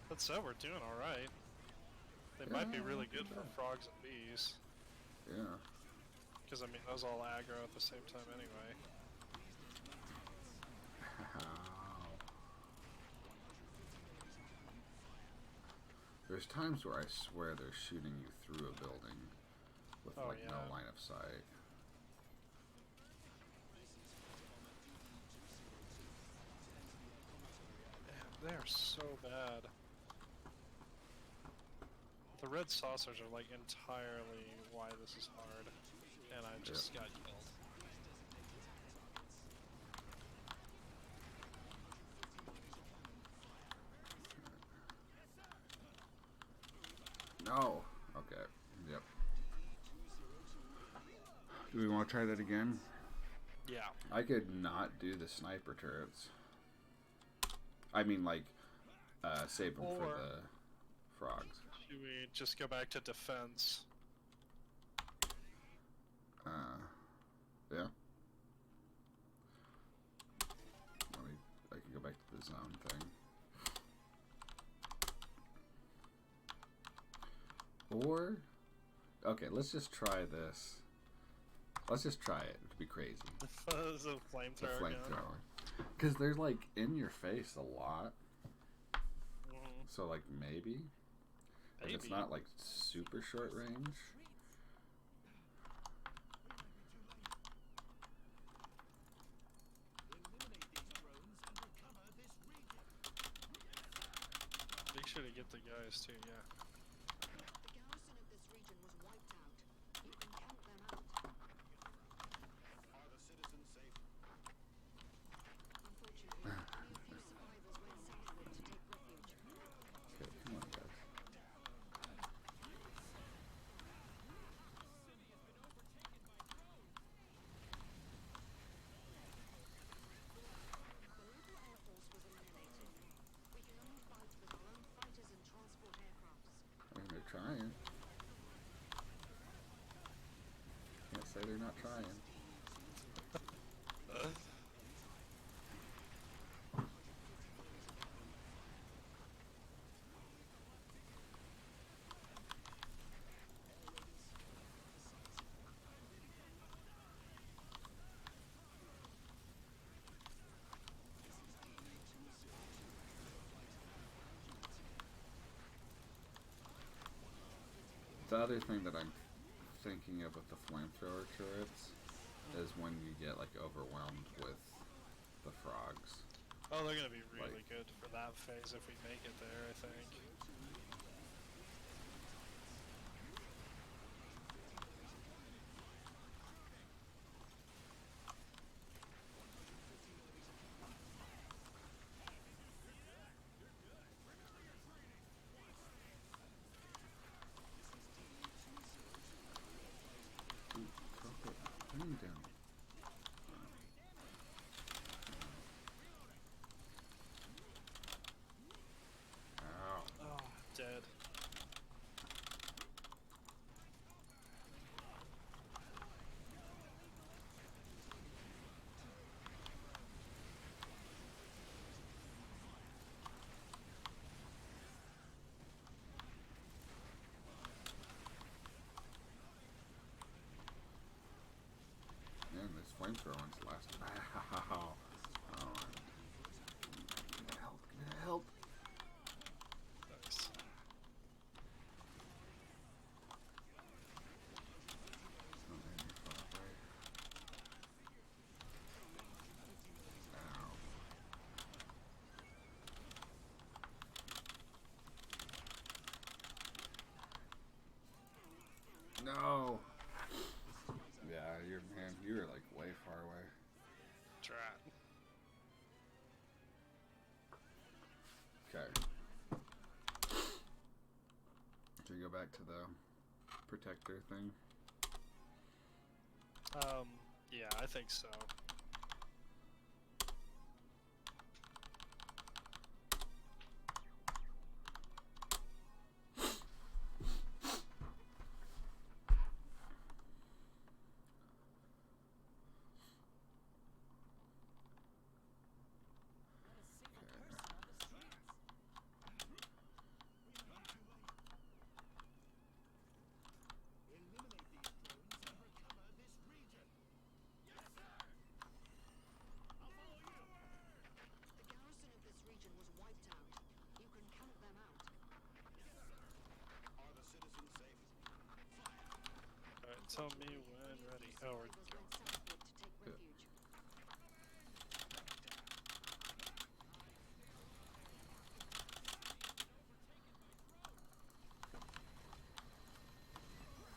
That said, we're doing alright. They might be Yeah, really not good too for bad. frogs and bees. Yeah. Because, I mean, those all aggro at the same time anyway. Ow. There's times where I swear they're shooting you through a building with Oh, like yeah. no line of sight. Man, they are so bad. The red saucers are like entirely why this is hard. And I just got killed. Oh, okay. Yep. Do we want to try that again? Yeah. I could not do the sniper turrets. I mean, like, save them for Or- the frogs. Should we just go back to defense? Yeah. I can go back to the zone thing. Or, okay, let's just try this. Let's just try it to be crazy. The The flamethrower gun. flamethrower. Because they're like in your face a lot. Mhm. So, like, maybe. If it's Maybe. not like super short range. Make sure to get the guys too, yeah. The garrison of this region was wiped out. You can count them out. Are the citizens safe? Unfortunately, only a few survivors went southward to take refuge. Okay, come on, guys. The local air force was eliminated. We can only fight with our own fighters and transport aircrafts. I mean, they're trying. Can't say they're not trying. The other thing that I'm thinking of with the flamethrower turrets is when you get like overwhelmed with the frogs. Oh, they're gonna be really Like- good for that phase if we make it there, I think. Ooh, drop it. Bring me down. Ow. Oh, dead. Man, this flamethrower one's last. Ow. Oh. Get help. Get help. Nice. Oh, man, you're far away. Ow. No. Yeah, you're like way far away. Drat. Okay. Should we go back to the protector thing? Yeah, I think so. Eliminate these drones and recover this region. Yes, sir. I'll follow you. The garrison of this region was wiped out. You can count them out. Are the citizens safe? Alright, tell me when ready. Oh, we're Survivors going. went southward to take Yeah. refuge.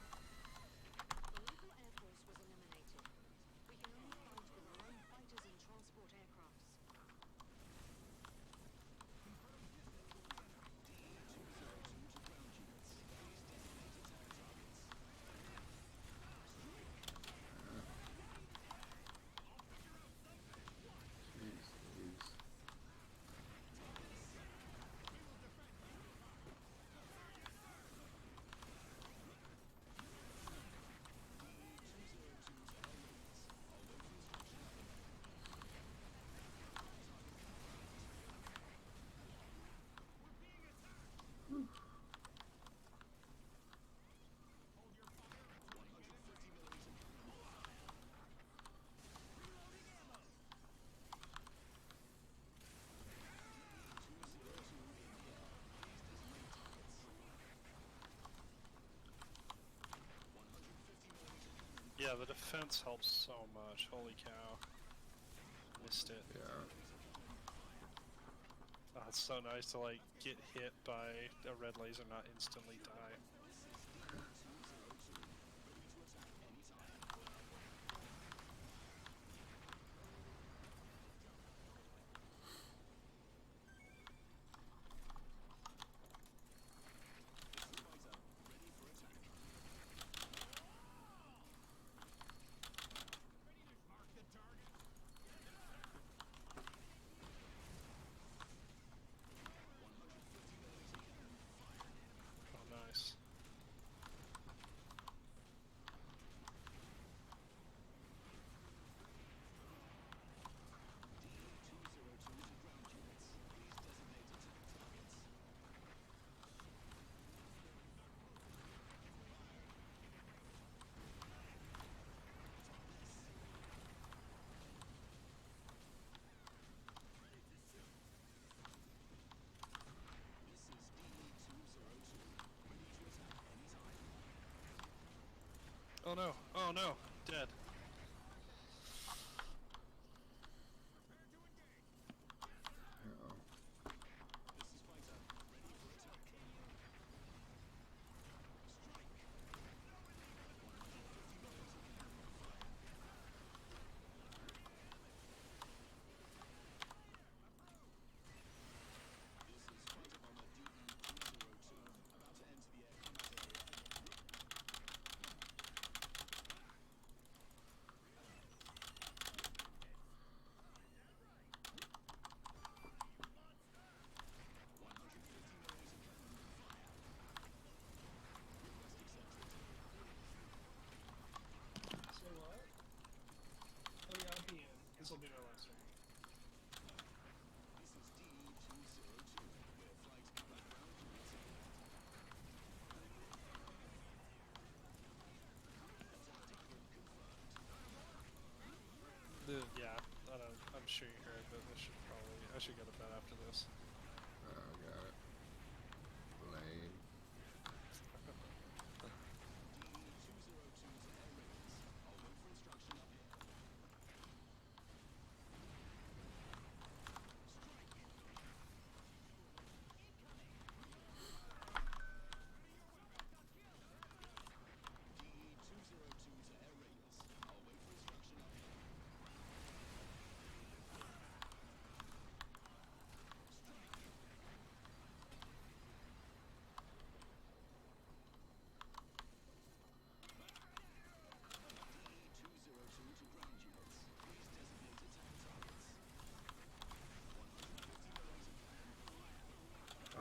The local air force was eliminated. We can only fight with our own fighters and transport aircrafts. Yeah, the defense helps so much. Holy cow. Missed it. Yeah. Oh, it's so nice to like get hit by a red laser and not instantly die. Mark the target. Oh, nice. Oh no! Oh no! Dead. Uh-oh. Say what? Oh yeah, I'll be in. This will be my last one. Yeah, I'm sure you heard, but I should go to bed after this. Oh, got it. Lame.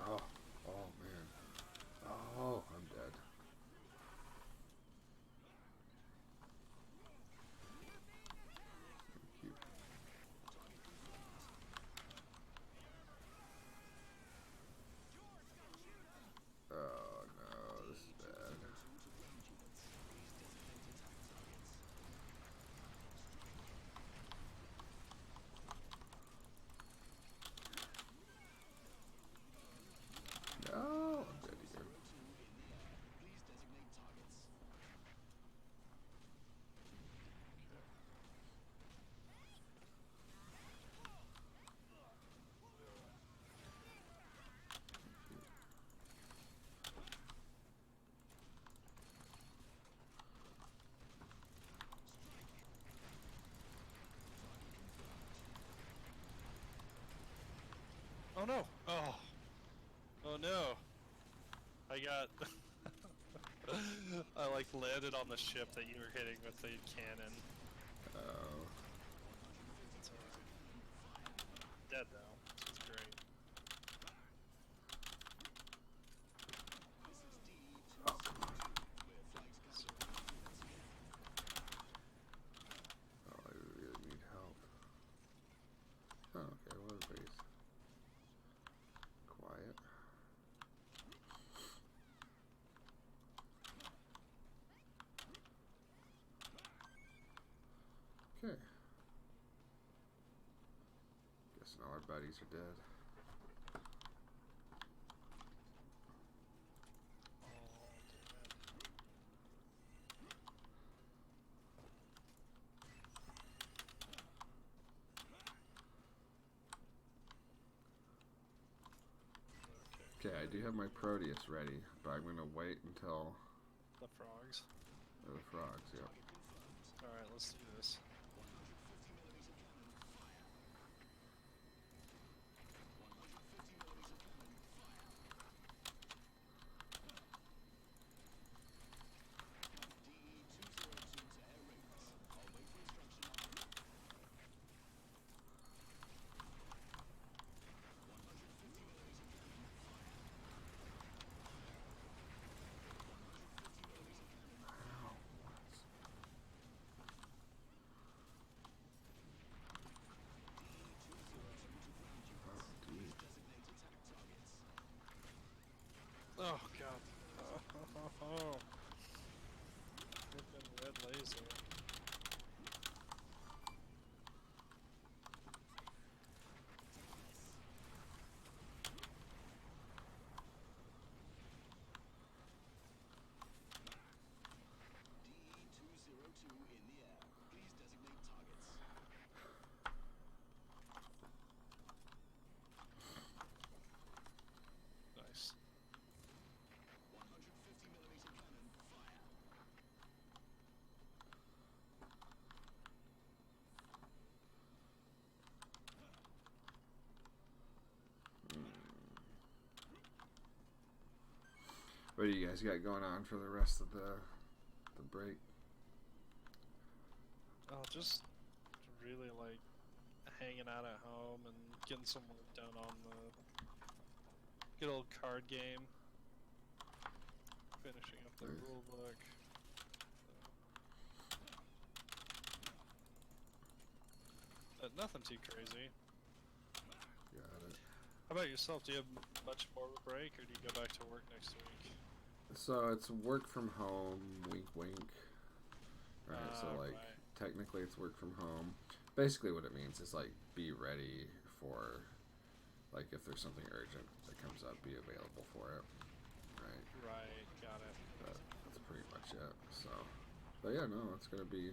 Oh, oh man. Oh, I'm dead. Thank you. Oh no, this is bad. No, I'm dead again. Oh no! Oh! Oh no! I got... I like landed on the ship that you were hitting with the cannon. Oh. It's alright. Dead though, which is great. Oh, come on. Oh, I really need help. Oh, okay, well, everybody's quiet. Okay. Guessing all our buddies are dead. All dead. Okay, I do have my Proteus ready, but I'm gonna wait until The frogs. the frogs. Yep. Alright, let's do this. Oh god. Oh. Flippin' red laser. DE-202 in the air. Please designate targets. Nice. 150mm cannon, fire. What do you guys got going on for the rest of the break? Oh, just really like hanging out at home and getting some work done on the good old card game. Finishing up the Nice. rule book. Nothing too crazy. Got it. How about yourself? Do you have much more of a break, or do you go back to work next week? So it's work from home, wink wink. Right, so like Right. technically it's work from home. Basically what it means is like be ready for like if there's something urgent that comes up, be available for it. Right. Right, got it. That's pretty much it. So but yeah, no, it's gonna be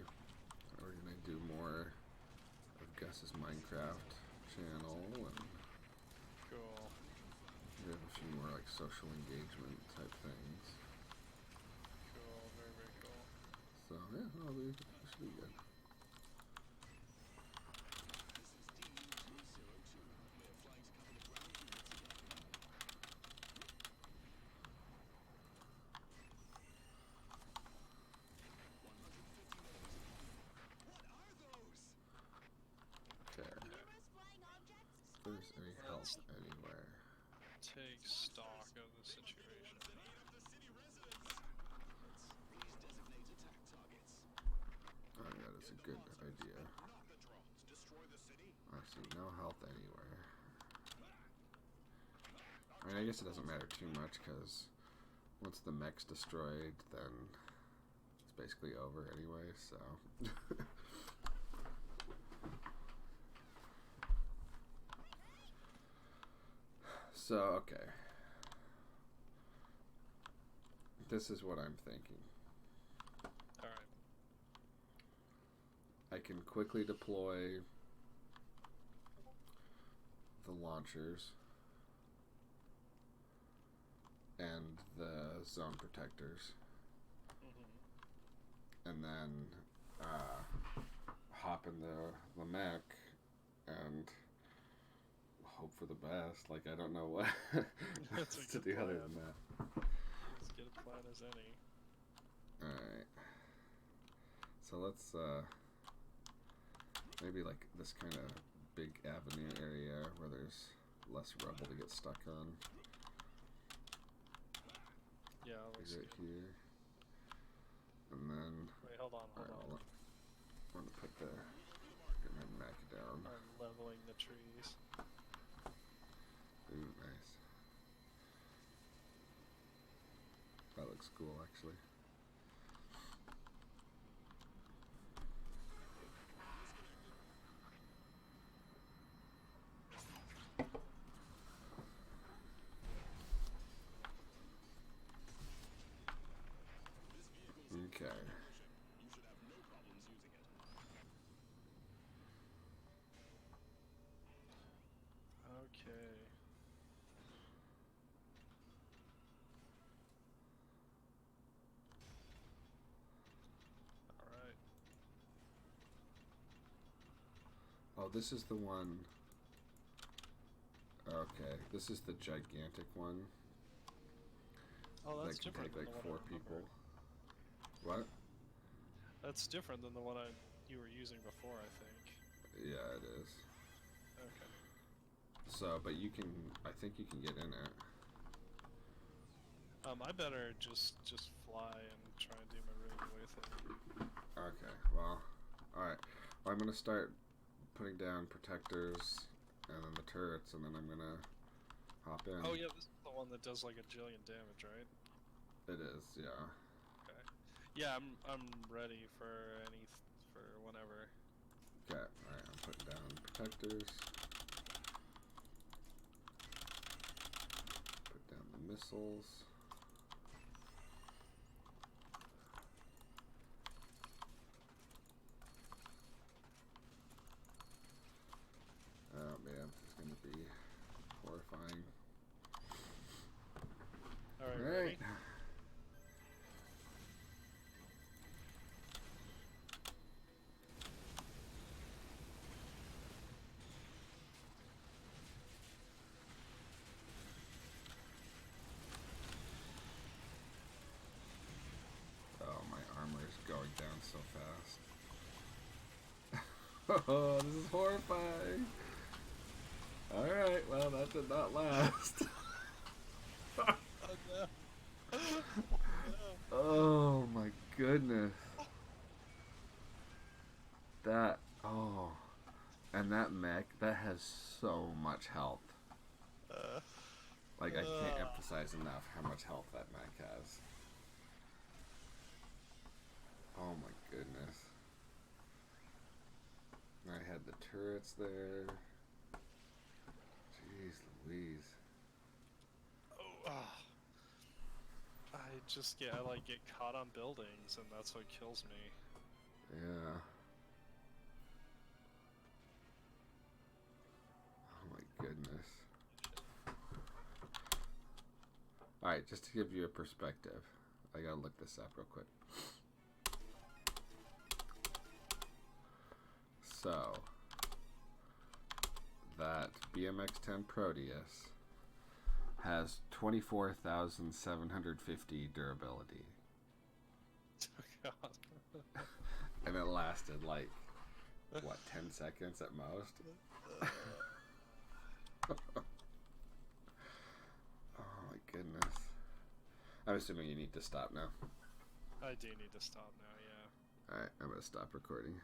we're gonna do more of Gus's Minecraft channel and Cool. we have a few more like social engagement type things. Cool, very, very cool. So yeah, it should be good. This is DE-202. We're flying to cover the ground units again. 150mm. What are those? Okay. Numerous flying objects If there's any help Let's anywhere. take stock of the situation. That ate up the city residents. Please designate attack targets. Oh yeah, that's a good idea. Not the drones. Destroy the city. I see no health anywhere. I mean, I guess it doesn't matter too much because once the mech's destroyed, then it's basically over anyway, so. So, okay. This is what I'm thinking. Alright. I can quickly deploy the launchers and the zone protectors, and then hop in the mech and hope for the best. Like, I don't know what That's a to good do other plan. than that. As good a plan as any. Alright. So let's maybe like this kind of big avenue area where there's less rubble to get stuck on. Yeah, Like looks right good. here. And then Wait, hold on, hold alright, on. I'm gonna put the get my mech down. I'm leveling the trees. Ooh, nice. That looks cool actually. Okay. You should have no problems using it. Okay. this is the one. Okay, this is the gigantic one. Oh, that's that can different take than like the one 4 I people. remember. What? That's different than the one you were using before, I think. Yeah, it is. Okay. So, but you can. I think you can get in it. I better just fly and try and do my railway thing. Okay. Well. All right. Well, I'm gonna start putting down protectors and then the turrets, and then I'm gonna hop in. Oh yeah, this is the one that does like a jillion damage, right? It is. Yeah. Okay. Yeah, I'm ready for for whenever. Okay. All right. I'm putting down protectors. Put down the missiles. Oh man, this is gonna be horrifying. All right, ready? Oh, my armor is going down so fast. Oh, this is horrifying. Alright, well, that did not last. Oh no! Oh, my goodness. That, oh. And that mech, that has so much health. Like, I can't emphasize enough how much health that mech has. Oh my goodness. I had the turrets there. Jeez Louise. Oh, I like get caught on buildings, and that's what kills me. Yeah. Oh my goodness. Alright, just to give you a perspective, I gotta look this up real quick. So, that BMX-10 Proteus has 24,750 durability. Oh god. And it lasted like, what, 10 seconds at most? Oh my goodness. I'm assuming you need to stop now. I do need to stop now, yeah. Alright, I'm gonna stop recording.